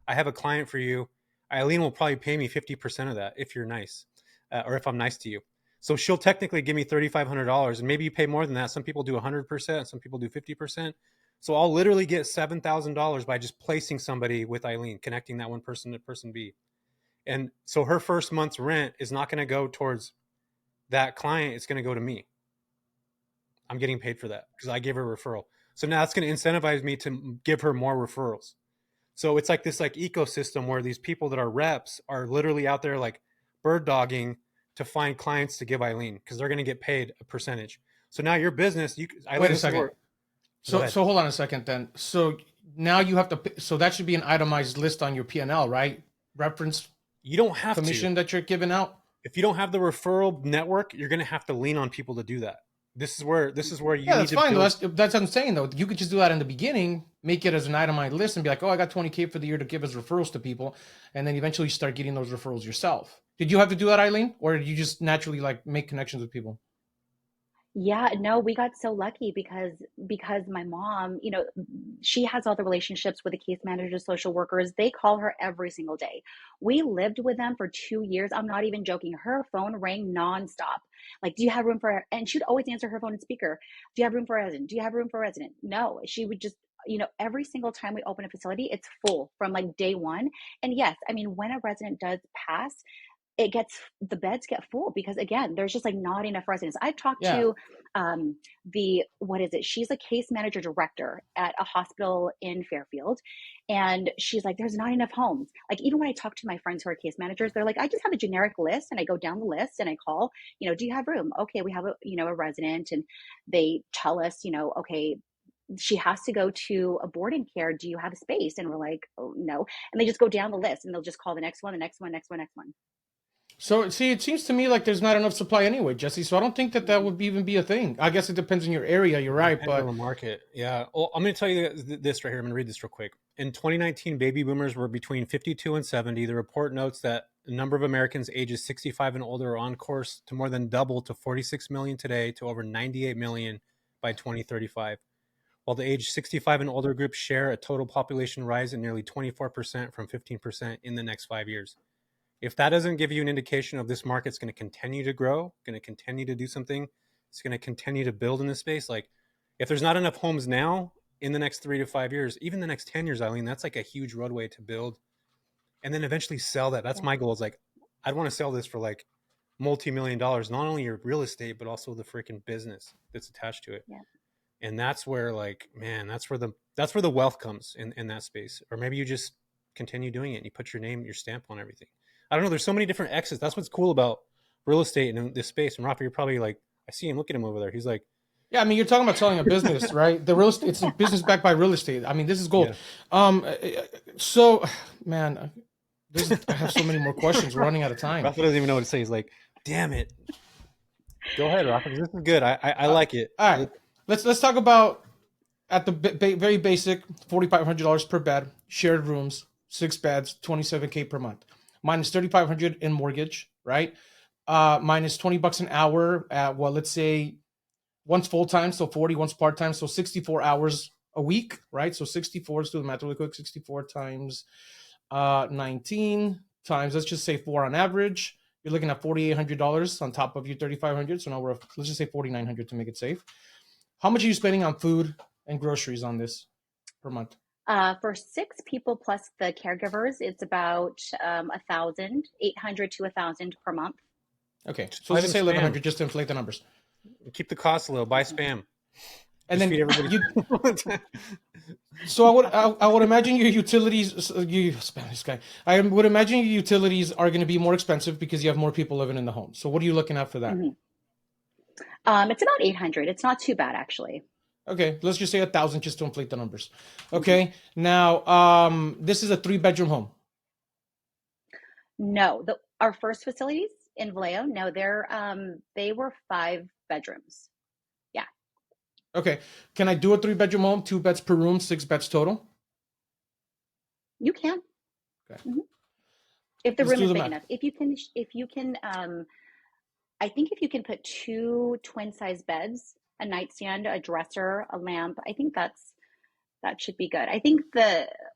[SPEAKER 3] I have a client for you. Eileen will probably pay me 50% of that if you're nice, or if I'm nice to you. So she'll technically give me $3,500, and maybe you pay more than that. Some people do 100%, some people do 50%. So I'll literally get $7,000 by just placing somebody with Eileen, connecting that one person to person B. And so her first month's rent is not going to go towards that client. It's going to go to me. I'm getting paid for that because I gave her a referral. So now it's going to incentivize me to give her more referrals. So it's like this like ecosystem where these people that are reps are literally out there like bird dogging to find clients to give Eileen, because they're going to get paid a percentage. So now your business, Eileen,
[SPEAKER 2] Wait a second. So
[SPEAKER 3] ahead.
[SPEAKER 2] hold on a second then. So now you have to. So that should be an itemized list on your P&L, right? Reference
[SPEAKER 3] You don't have
[SPEAKER 2] commission
[SPEAKER 3] to.
[SPEAKER 2] that you're giving out.
[SPEAKER 3] If you don't have the referral network, you're going to have to lean on people to do that. This is where you
[SPEAKER 2] Yeah,
[SPEAKER 3] need
[SPEAKER 2] that's
[SPEAKER 3] to
[SPEAKER 2] fine.
[SPEAKER 3] build.
[SPEAKER 2] That's what I'm saying though. You could just do that in the beginning, make it as an itemized list, and be like, "Oh, I got 20K for the year to give as referrals to people," and then eventually start getting those referrals yourself. Did you have to do that, Eileen, or did you just naturally like make connections with people?
[SPEAKER 4] Yeah, no, we got so lucky because my mom, she has all the relationships with the case managers, social workers. They call her every single day. We lived with them for 2 years. I'm not even joking. Her phone rang nonstop. Like, do you have room for? And she'd always answer her phone in speaker. Do you have room for a resident? Do you have room for a resident? No, she would just, every single time we open a facility, it's full from like day one. And yes, I mean, when a resident does pass, the beds get full because again, there's just like not enough residents. I've talked
[SPEAKER 2] Yeah.
[SPEAKER 4] to what is it? She's a case manager director at a hospital in Fairfield. And she's like, there's not enough homes. Like, even when I talk to my friends who are case managers, they're like, I just have a generic list and I go down the list and I call, do you have room? Okay, we have a resident, and they tell us, okay, she has to go to a boarding care. Do you have a space? And we're like, oh, no. And they just go down the list and they'll just call the next one, the next one, next one, next one.
[SPEAKER 2] So see, it seems to me like there's not enough supply anyway, Jesse. So I don't think that would even be a thing. I guess it depends on your area. You're right,
[SPEAKER 3] Depends on
[SPEAKER 2] but
[SPEAKER 3] the market. Yeah. Well, I'm going to tell you this right here. I'm going to read this real quick. In 2019, baby boomers were between 52 and 70. The report notes that the number of Americans ages 65 and older are on course to more than double to 46 million today to over 98 million by 2035. While the age 65 and older group share a total population rise at nearly 24% from 15% in the next 5 years. If that doesn't give you an indication of this market's going to continue to grow, going to continue to do something, it's going to continue to build in this space. Like, if there's not enough homes now in the next 3 to 5 years, even the next 10 years, Eileen, that's like a huge roadway to build and then eventually sell that. That's my goal. Is like, I'd want to sell this for like multi-million dollars, not only your real estate, but also the freaking business that's attached to it.
[SPEAKER 4] Yeah.
[SPEAKER 3] And that's where, like, man, that's where the wealth comes in that space. Or maybe you just continue doing it and you put your name, your stamp on everything. I don't know. There's so many different exits. That's what's cool about real estate in this space. And Rafa, you're probably like, I see him. Look at him over there. He's like,
[SPEAKER 2] yeah, I mean, you're talking about selling a business, right? The real estate, it's a business backed by real estate. I mean, this is gold.
[SPEAKER 3] Yeah.
[SPEAKER 2] So, man, I have so many more questions. We're running out of time.
[SPEAKER 3] Rafa doesn't even know what to say. He's like, damn it. Go ahead, Rafa. This is good. I like it.
[SPEAKER 2] All right, let's talk about at the very basic $4,500 per bed, shared rooms, 6 beds, $27K per month, minus $3,500 in mortgage, right? minus $20 an hour at, well, let's say once full time, so 40, once part time, so 64 hours a week, right? So 64, let's do the math really quick. 64 times 19 times, let's just say 4 on average. You're looking at $4,800 on top of your $3,500. So now let's just say $4,900 to make it safe. How much are you spending on food and groceries on this per month?
[SPEAKER 4] For 6 people plus the caregivers, it's about 1,800 to 1,000 per month.
[SPEAKER 2] Okay,
[SPEAKER 3] Just
[SPEAKER 2] so
[SPEAKER 3] buy
[SPEAKER 2] let's just say
[SPEAKER 3] them
[SPEAKER 2] 1,100
[SPEAKER 3] spam.
[SPEAKER 2] just to inflate the numbers.
[SPEAKER 3] Keep the costs low. Buy spam.
[SPEAKER 2] And
[SPEAKER 3] Just
[SPEAKER 2] then
[SPEAKER 3] feed everybody.
[SPEAKER 2] so I would imagine your utilities, you Spanish guy. I would imagine your utilities are going to be more expensive because you have more people living in the home. So what are you looking at for that?
[SPEAKER 4] Mhm. It's about 800. It's not too bad, actually.
[SPEAKER 2] Okay, let's just say 1,000 just to inflate the numbers.
[SPEAKER 4] Mhm.
[SPEAKER 2] Okay, now this is a 3-bedroom home.
[SPEAKER 4] No, our first facilities in Vallejo, no, they were 5 bedrooms. Yeah,
[SPEAKER 2] Okay, can I do a 3-bedroom home, 2 beds per room, 6 beds total?
[SPEAKER 4] you can.
[SPEAKER 2] Okay,
[SPEAKER 4] Mhm. If the
[SPEAKER 2] let's
[SPEAKER 4] room
[SPEAKER 2] do
[SPEAKER 4] is
[SPEAKER 2] the
[SPEAKER 4] big
[SPEAKER 2] math.
[SPEAKER 4] enough. If you can, I think if you can put 2 twin size beds, a nightstand, a dresser, a lamp, I think that should be good. I think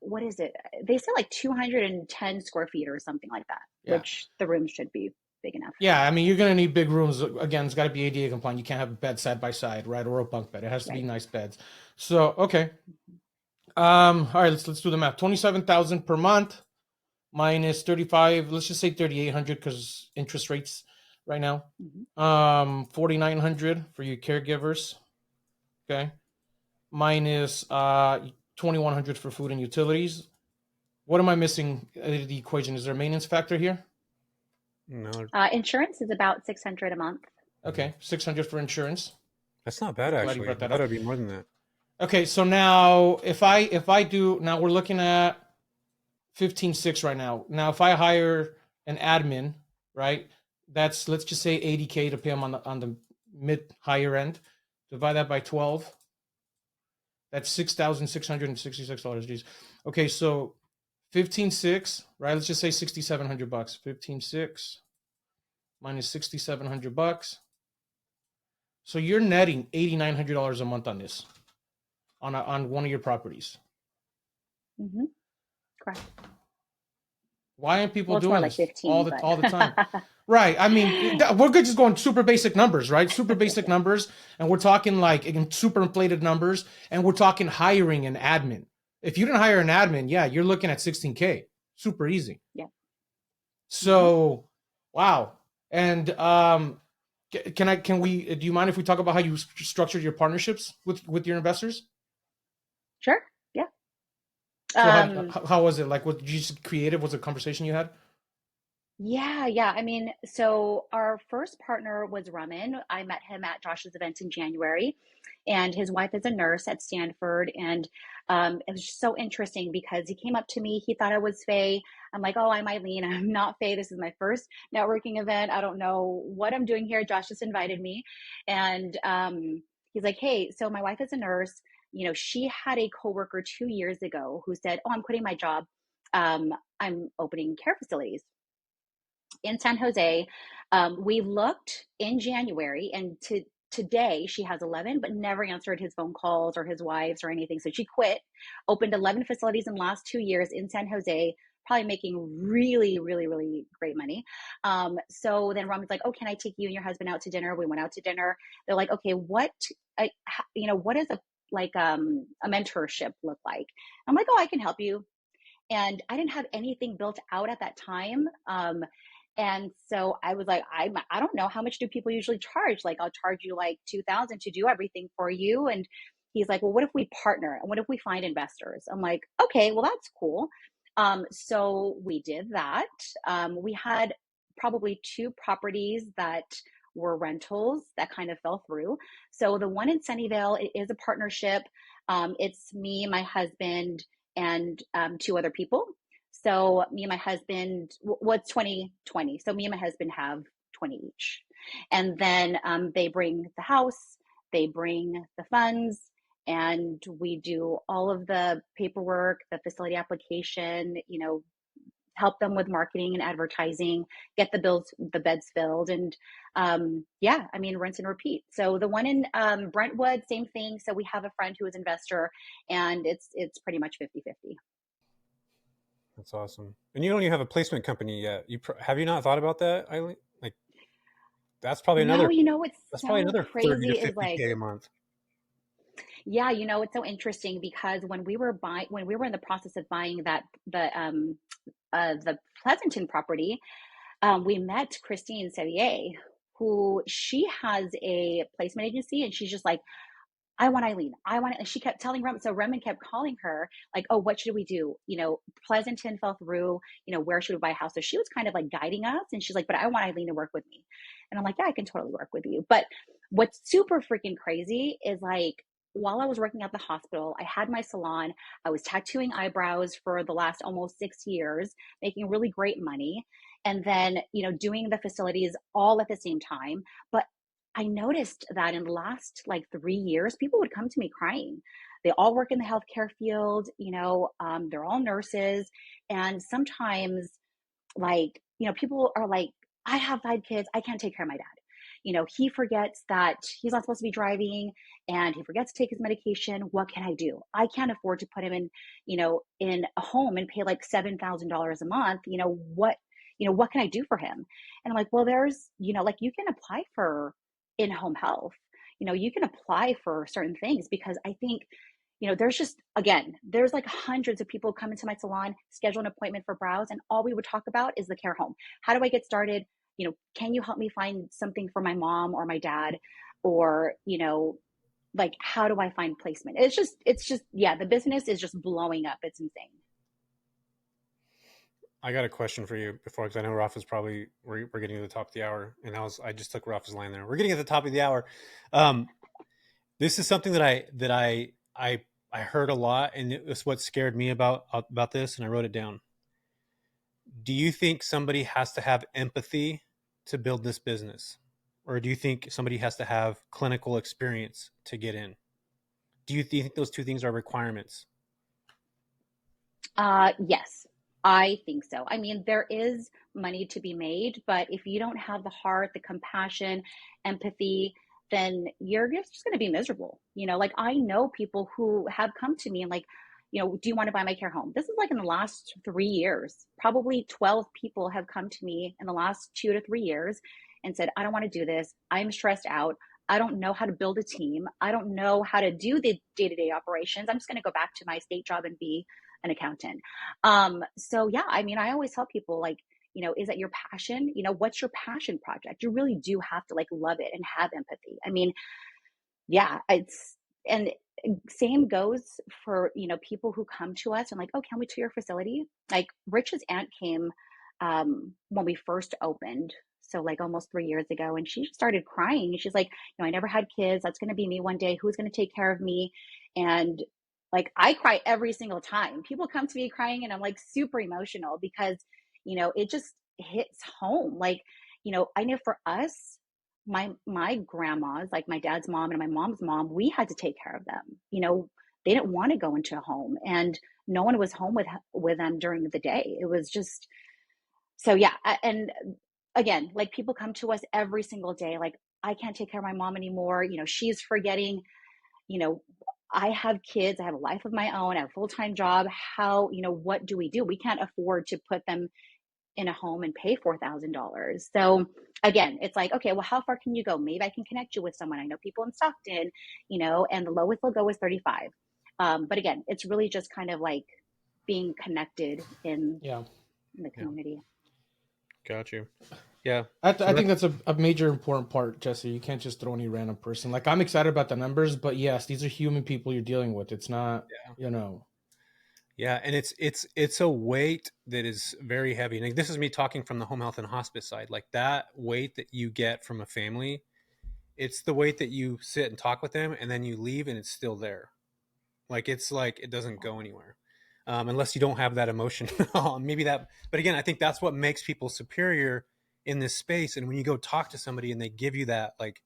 [SPEAKER 4] what is it? They said like 210 square feet or something like that,
[SPEAKER 2] Yeah.
[SPEAKER 4] which the room should be big enough.
[SPEAKER 2] Yeah, I mean, you're gonna need big rooms. Again, it's got to be ADA compliant. You can't have a bed side by side, right, or a bunk bed. It has to be
[SPEAKER 4] Right.
[SPEAKER 2] nice beds. So, okay. All right, let's do the math. 27,000 per month minus 35. Let's just say 3,800 because interest rates right now.
[SPEAKER 4] Mhm.
[SPEAKER 2] 4,900 for your caregivers. Okay, minus 2,100 for food and utilities. What am I missing? The equation. Is there a maintenance factor here?
[SPEAKER 3] No,
[SPEAKER 4] Insurance is about 600 a month.
[SPEAKER 2] Okay, 600 for insurance.
[SPEAKER 3] that's not bad
[SPEAKER 2] Glad you
[SPEAKER 3] actually. I
[SPEAKER 2] brought that
[SPEAKER 3] thought
[SPEAKER 2] up.
[SPEAKER 3] it'd be more than that.
[SPEAKER 2] Okay, so now if I do, now we're looking at 15.6 right now. Now if I hire an admin, right? That's, let's just say 80K to pay them on the mid higher end. Divide that by 12. That's $6,666. Geez. Okay, so 15.6, right? Let's just say $6,700. 15.6 minus $6,700. So you're netting $8,900 a month on this, on one of your properties.
[SPEAKER 4] Mm-hmm. Correct.
[SPEAKER 2] Why aren't people
[SPEAKER 4] Well, it's more
[SPEAKER 2] doing
[SPEAKER 4] like
[SPEAKER 2] this
[SPEAKER 4] 15,
[SPEAKER 2] all the time?
[SPEAKER 4] but
[SPEAKER 2] Right. I mean, we're just going super basic numbers, right? Super basic numbers, and we're talking like again, super inflated numbers, and we're talking hiring an admin. If you didn't hire an admin, yeah, you're looking at 16K. Super easy.
[SPEAKER 4] yeah.
[SPEAKER 2] So, wow. And can we? Do you mind if we talk about how you structured your partnerships with your investors?
[SPEAKER 4] Sure. Yeah.
[SPEAKER 2] So
[SPEAKER 4] Um,
[SPEAKER 2] how was it? Like, what did you just creative? Was it a conversation you had?
[SPEAKER 4] yeah. I mean, so our first partner was Raman. I met him at Josh's event in January, and his wife is a nurse at Stanford. And it was just so interesting because he came up to me. He thought I was Faye. I'm like, oh, I'm Eileen. I'm not Faye. This is my first networking event. I don't know what I'm doing here. Josh just invited me, and he's like, hey, so my wife is a nurse. She had a coworker 2 years ago who said, oh, I'm quitting my job. I'm opening care facilities in San Jose. We looked in January, and today she has 11, but never answered his phone calls or his wives or anything. So she quit, opened 11 facilities in the last 2 years in San Jose, probably making really, really, really great money. So then Ramon's like, oh, can I take you and your husband out to dinner? We went out to dinner. They're like, okay, what does a mentorship look like? I'm like, oh, I can help you. And I didn't have anything built out at that time. And so I was like, I don't know, how much do people usually charge? Like, I'll charge you like 2,000 to do everything for you. And he's like, well, what if we partner? And what if we find investors? I'm like, okay, well, that's cool. So we did that. We had probably 2 properties that were rentals that kind of fell through. So the one in Sunnyvale, it is a partnership. It's me, my husband, and 2 other people. So me and my husband, what's 20/20? So me and my husband have 20 each. And then they bring the house, they bring the funds, and we do all of the paperwork, the facility application, help them with marketing and advertising, get the beds filled, and yeah, I mean, rinse and repeat. So the one in Brentwood, same thing. So we have a friend who is an investor, and it's pretty much 50-50.
[SPEAKER 3] That's awesome. And you don't even have a placement company yet. Have you not thought about that, Eileen? Like that's probably
[SPEAKER 4] No,
[SPEAKER 3] another
[SPEAKER 4] you know what's
[SPEAKER 3] that's probably
[SPEAKER 4] so
[SPEAKER 3] another 30 to
[SPEAKER 4] crazy is like,
[SPEAKER 3] 50K a month.
[SPEAKER 4] yeah, you know, it's so interesting because when we were in the process of buying the Pleasanton property, we met Christine Sevier, who she has a placement agency, and she's just like, I want Eileen. I want it. And she kept telling Remen. So Remen kept calling her, like, oh, what should we do? You know, Pleasanton fell through, you know, where should we buy a house? So she was kind of like guiding us. And she's like, but I want Eileen to work with me. And I'm like, yeah, I can totally work with you. But what's super freaking crazy is like, while I was working at the hospital, I had my salon. I was tattooing eyebrows for the last almost 6 years, making really great money. And then, you know, doing the facilities all at the same time. But I noticed that in the last like 3 years, people would come to me crying. They all work in the healthcare field, you know, they're all nurses. And sometimes, like, you know, people are like, I have 5 kids, I can't take care of my dad. You know, he forgets that he's not supposed to be driving and he forgets to take his medication. What can I do? I can't afford to put him in, you know, in a home and pay like $7,000 a month. You know, what can I do for him? And I'm like, well, there's, you know, like you can apply for in-home health. You know, you can apply for certain things because I think, you know, there's just, again, there's like hundreds of people come into my salon, schedule an appointment for brows, and all we would talk about is the care home. How do I get started? You know, can you help me find something for my mom or my dad? Or, you know, like, how do I find placement? It's just, yeah, the business is just blowing up. It's insane.
[SPEAKER 3] I got a question for you before, because I know Rafa's probably we're getting to the top of the hour, and I just took Rafa's line there. We're getting at the top of the hour. This is something that I heard a lot, and it's what scared me about this, and I wrote it down. Do you think somebody has to have empathy to build this business, or do you think somebody has to have clinical experience to get in? Do you think those two things are requirements?
[SPEAKER 4] Yes, I think so. I mean, there is money to be made, but if you don't have the heart, the compassion, empathy, then you're just going to be miserable. You know, like I know people who have come to me and like, you know, do you want to buy my care home? This is like in the last 3 years, probably 12 people have come to me in the last 2 to 3 years and said, I don't want to do this. I'm stressed out. I don't know how to build a team. I don't know how to do the day-to-day operations. I'm just going to go back to my state job and be an accountant. So yeah, I mean, I always tell people like, you know, is that your passion? You know, what's your passion project? You really do have to like love it and have empathy. I mean, yeah, and same goes for, you know, people who come to us and like, oh, can we to your facility? Like Rich's aunt came when we first opened. So like almost 3 years ago, and she started crying. She's like, you know, I never had kids. That's going to be me one day. Who's going to take care of me? And like, I cry every single time. People come to me crying and I'm like super emotional because, you know, it just hits home. Like, you know, I know for us, my grandmas, like my dad's mom and my mom's mom, we had to take care of them. You know, they didn't want to go into a home and no one was home with them during the day. It was just so yeah. And again, like people come to us every single day, like, I can't take care of my mom anymore. You know, she's forgetting, you know, I have kids, I have a life of my own, I have a full-time job. How, you know, what do we do? We can't afford to put them in a home and pay $4,000. So again, it's like, okay, well, how far can you go? Maybe I can connect you with someone. I know people in Stockton, you know, and the lowest they'll go is 35. But again, it's really just kind of like being connected in the community.
[SPEAKER 3] Got you. Yeah.
[SPEAKER 2] I think that's a major important part, Jesse. You can't just throw any random person. Like, I'm excited about the numbers, but yes, these are human people you're dealing with. It's not, you know.
[SPEAKER 3] Yeah, and it's a weight that is very heavy. And this is me talking from the home health and hospice side. Like that weight that you get from a family, it's the weight that you sit and talk with them, and then you leave, and it's still there. Like it's like it doesn't go anywhere, unless you don't have that emotion. Maybe that. But again, I think that's what makes people superior in this space. And when you go talk to somebody and they give you that like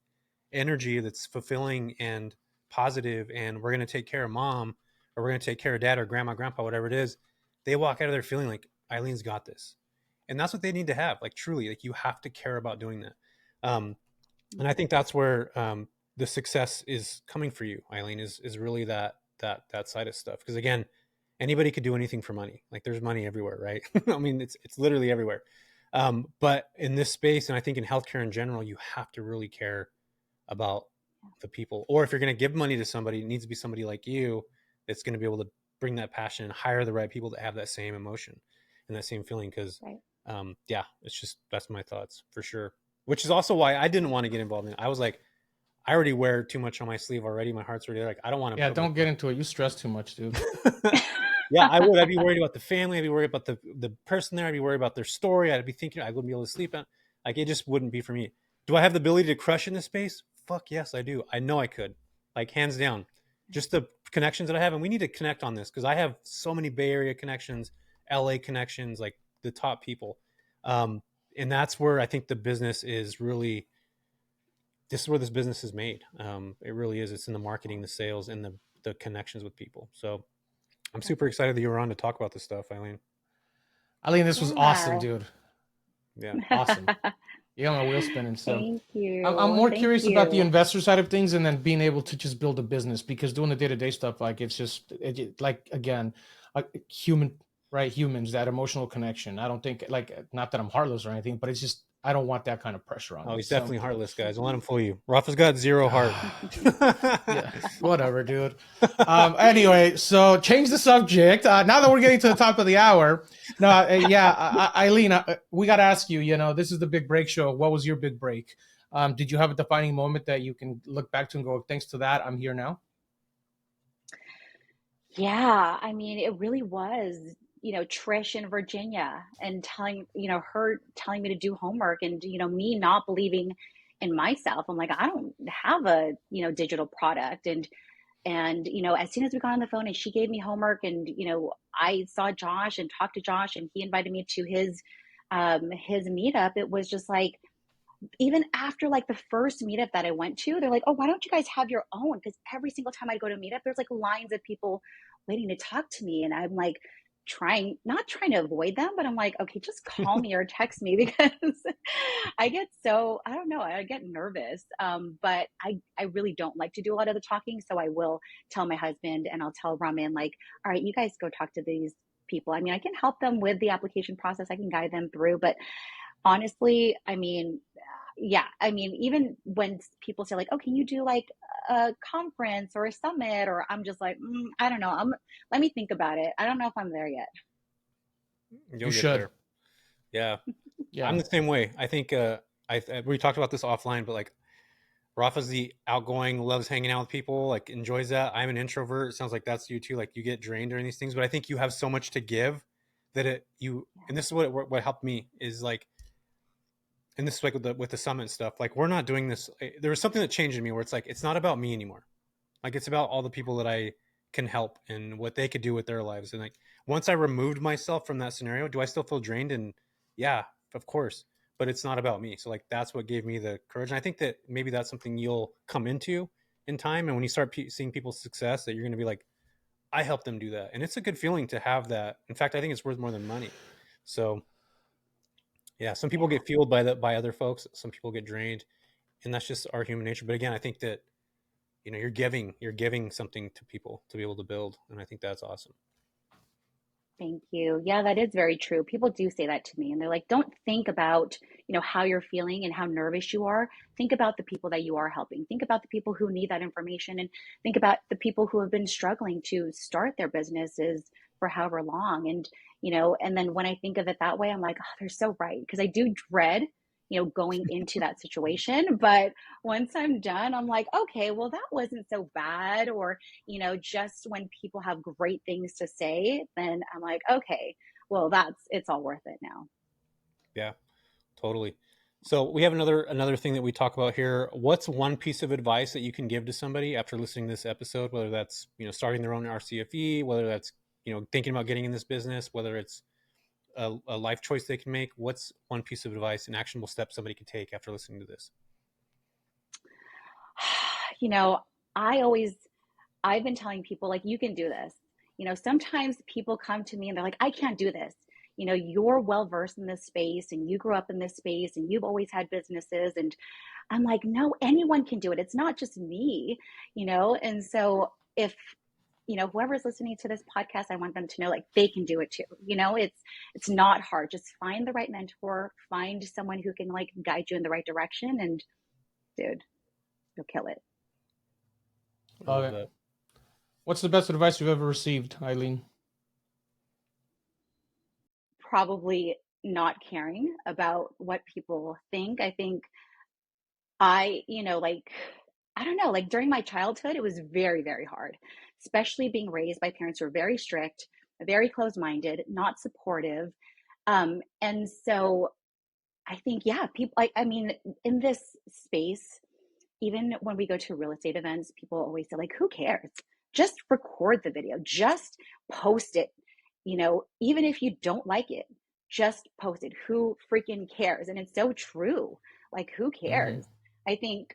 [SPEAKER 3] energy that's fulfilling and positive, and we're going to take care of mom, or we're going to take care of dad or grandma, grandpa, whatever it is, they walk out of there feeling like Eileen's got this. And that's what they need to have. Like truly, like you have to care about doing that. And I think that's where the success is coming for you, Eileen, is really that side of stuff. Because again, anybody could do anything for money. Like there's money everywhere, right? I mean, it's literally everywhere. But in this space, and I think in healthcare in general, you have to really care about the people. Or if you're going to give money to somebody, it needs to be somebody like you that's going to be able to bring that passion and hire the right people to have that same emotion and that same feeling. Because yeah, it's just, that's my thoughts for sure. Which is also why I didn't want to get involved in it. I was like, I already wear too much on my sleeve already. My heart's already there. Like, I don't want to.
[SPEAKER 2] Yeah, don't get into it. You stress too much, dude.
[SPEAKER 3] Yeah, I would. I'd be worried about the family. I'd be worried about the person there. I'd be worried about their story. I'd be thinking I wouldn't be able to sleep. Like, it just wouldn't be for me. Do I have the ability to crush in this space? Fuck yes, I do. I know I could. Like, hands down. Just the connections that I have. And we need to connect on this because I have so many Bay Area connections, LA connections, like the top people. And that's where I think the business is really, this is where this business is made. It really is. It's in the marketing, the sales, and the connections with people. So I'm super excited that you were on to talk about this stuff, Eileen.
[SPEAKER 2] Eileen, this was awesome, dude.
[SPEAKER 3] Yeah.
[SPEAKER 2] Awesome. You got my wheel spinning. So
[SPEAKER 4] Thank you.
[SPEAKER 2] I'm more
[SPEAKER 4] Thank
[SPEAKER 2] curious about the
[SPEAKER 4] you.
[SPEAKER 2] investor side of things and then being able to just build a business, because doing the day-to-day stuff, like it's just like, again, human, right? Humans, that emotional connection. I don't think, like, not that I'm heartless or anything, but it's just, I don't want that kind of pressure on
[SPEAKER 3] Oh,
[SPEAKER 2] me.
[SPEAKER 3] he's definitely heartless, guys. Don't let him fool you. Rafa's got zero heart.
[SPEAKER 2] Yeah, whatever, dude. Anyway, so change the subject. Now that we're getting to the top of the hour, Eileen, we got to ask you, this is the Big Break Show. What was your big break? Did you have a defining moment that you can look back to and go, thanks to that, I'm here now?
[SPEAKER 4] Yeah, I mean, it really was, Trish in Virginia and her telling me to do homework and, me not believing in myself. I'm like, I don't have a, digital product. And, as soon as we got on the phone and she gave me homework and, I saw Josh and talked to Josh and he invited me to his meetup, it was just like, even after like the first meetup that I went to, they're like, oh, why don't you guys have your own? Because every single time I go to a meetup, there's like lines of people waiting to talk to me. And I'm like, not trying to avoid them, but I'm like, okay, just call me or text me because I don't know, I get nervous. But I really don't like to do a lot of the talking. So I will tell my husband and I'll tell Raman, like, all right, you guys go talk to these people. I mean, I can help them with the application process. I can guide them through, but honestly, I mean, yeah, I mean, even when people say like, oh, can you do like a conference or a summit? Or I'm just like, I don't know. Let me think about it. I don't know if I'm there yet.
[SPEAKER 3] You
[SPEAKER 2] should.
[SPEAKER 3] there. Yeah.
[SPEAKER 2] Yeah.
[SPEAKER 3] I'm the same way. I think we talked about this offline, but like Rafa's the outgoing, loves hanging out with people, like enjoys that. I'm an introvert. It sounds like that's you too. Like you get drained during these things, but I think you have so much to give that and this is what helped me is like, and this is like with the summit stuff, like we're not doing this. There was something that changed in me where it's like, it's not about me anymore. Like it's about all the people that I can help and what they could do with their lives. And like, once I removed myself from that scenario, do I still feel drained? And yeah, of course, but it's not about me. So like, that's what gave me the courage. And I think that maybe that's something you'll come into in time. And when you start seeing people's success, that you're going to be like, I helped them do that. And it's a good feeling to have that. In fact, I think it's worth more than money. So yeah, some people get fueled by other folks. Some people get drained, and that's just our human nature. But again, I think that, you're giving something to people to be able to build. And I think that's awesome.
[SPEAKER 4] Thank you. Yeah, that is very true. People do say that to me and they're like, don't think about, how you're feeling and how nervous you are. Think about the people that you are helping. Think about the people who need that information and think about the people who have been struggling to start their businesses for however long. And, and then when I think of it that way, I'm like, oh, they're so right. Because I do dread, going into that situation. But once I'm done, I'm like, okay, well, that wasn't so bad. Or, just when people have great things to say, then I'm like, okay, well, it's all worth it now.
[SPEAKER 3] Yeah, totally. So we have another thing that we talk about here. What's one piece of advice that you can give to somebody after listening to this episode, whether that's, starting their own RCFE, whether that's, thinking about getting in this business, whether it's a life choice they can make? What's one piece of advice, an actionable step somebody can take after listening to this?
[SPEAKER 4] I've been telling people like, you can do this. Sometimes people come to me and they're like, I can't do this. you know, you're well versed in this space and you grew up in this space and you've always had businesses. And I'm like, no, anyone can do it. It's not just me, you know? And so if, you know, whoever's listening to this podcast, I want them to know like they can do it too. You know, it's not hard. Just find the right mentor, find someone who can like guide you in the right direction, and dude, you'll kill it.
[SPEAKER 2] Love it. What's the best advice you've ever received, Eileen?
[SPEAKER 4] Probably not caring about what people think. I think you know, like, I don't know, like during my childhood, it was very, very hard, especially being raised by parents who were very strict, very closed-minded, not supportive. And so I think, yeah, people, I mean, in this space, even when we go to real estate events, people always say, like, who cares? Just record the video, just post it. You know, even if you don't like it, just post it. Who freaking cares? And it's so true. Like, who cares? I think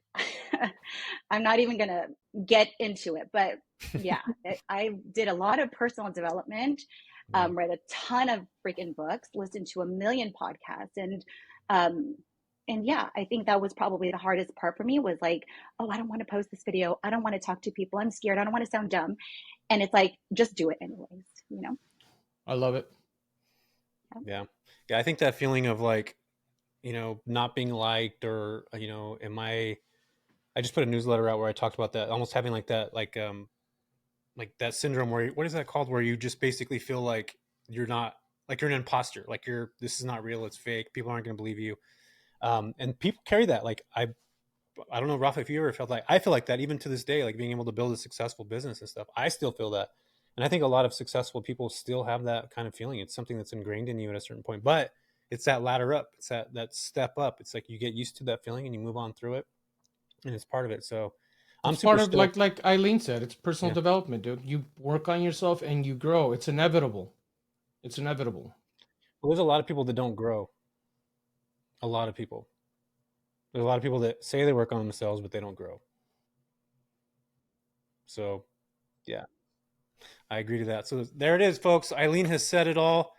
[SPEAKER 4] I'm not even going to get into it, but yeah, I did a lot of personal development, read a ton of freaking books, listened to a million podcasts. And yeah, I think that was probably the hardest part for me was like, oh, I don't want to post this video. I don't want to talk to people. I'm scared. I don't want to sound dumb. And it's like, just do it anyways, you know?
[SPEAKER 2] I love it.
[SPEAKER 3] Yeah. I think that feeling of like, you know, not being liked, or, you know, I just put a newsletter out where I talked about that, almost having like that, like that syndrome where, what is that called? Where you just basically feel like you're not, like you're an imposter, like this is not real. It's fake. People aren't going to believe you. And people carry that. Like, I don't know, Rafa, if you ever felt like, I feel like that even to this day, like being able to build a successful business and stuff, I still feel that. And I think a lot of successful people still have that kind of feeling. It's something that's ingrained in you at a certain point, but it's that ladder up. It's that step up. It's like you get used to that feeling and you move on through it, and it's part of it. So I'm
[SPEAKER 2] it's part of like Eileen said, it's personal development, dude. You work on yourself and you grow. It's inevitable. It's inevitable.
[SPEAKER 3] Well, there's a lot of people that don't grow. A lot of people. There's a lot of people that say they work on themselves, but they don't grow. So yeah, I agree to that. So there it is, folks. Eileen has said it all.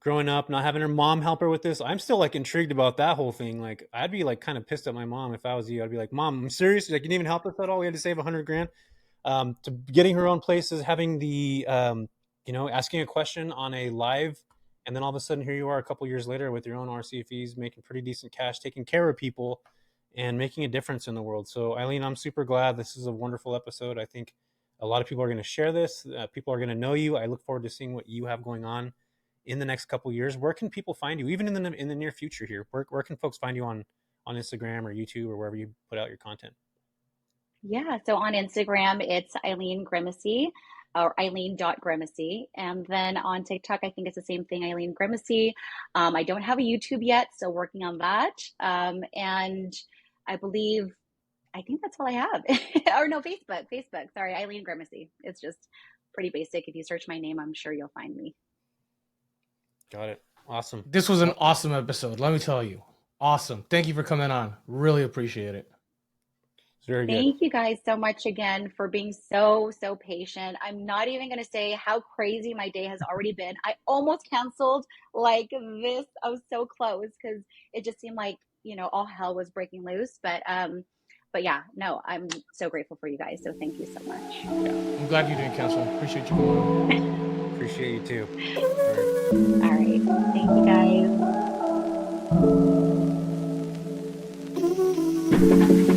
[SPEAKER 3] Growing up, not having her mom help her with this, I'm still like intrigued about that whole thing. Like, I'd be like kind of pissed at my mom if I was you. I'd be like, Mom, I'm serious. Like, you didn't even help us at all. We had to save $100,000. To getting her own places, having the, you know, asking a question on a live, and then all of a sudden here you are a couple years later with your own RCFEs, making pretty decent cash, taking care of people, and making a difference in the world. So Eileen, I'm super glad. This is a wonderful episode. I think a lot of people are going to share this. People are going to know you. I look forward to seeing what you have going on in the next couple of years. Where can people find you, even in the near future here? Where can folks find you on Instagram or YouTube or wherever you put out your content?
[SPEAKER 4] Yeah, so on Instagram, it's Eileen Grimacy, or Eileen.Grimacy. And then on TikTok, I think it's the same thing, Eileen Grimacy. I don't have a YouTube yet, so working on that. And I think that's all I have. Or no, Facebook. Sorry, Eileen Grimacy. It's just pretty basic. If you search my name, I'm sure you'll find me.
[SPEAKER 3] Got it. Awesome.
[SPEAKER 2] This was an awesome episode. Let me tell you. Awesome. Thank you for coming on. Really appreciate it.
[SPEAKER 3] It's very good.
[SPEAKER 4] Thank you guys so much again for being so patient. I'm not even going to say how crazy my day has already been. I almost canceled like this. I was so close because it just seemed like, you know, all hell was breaking loose. But yeah, no, I'm so grateful for you guys. So thank you so much.
[SPEAKER 2] Yeah, I'm glad you didn't cancel. Appreciate you coming on.
[SPEAKER 3] Appreciate you too.
[SPEAKER 4] All right. Thank you guys.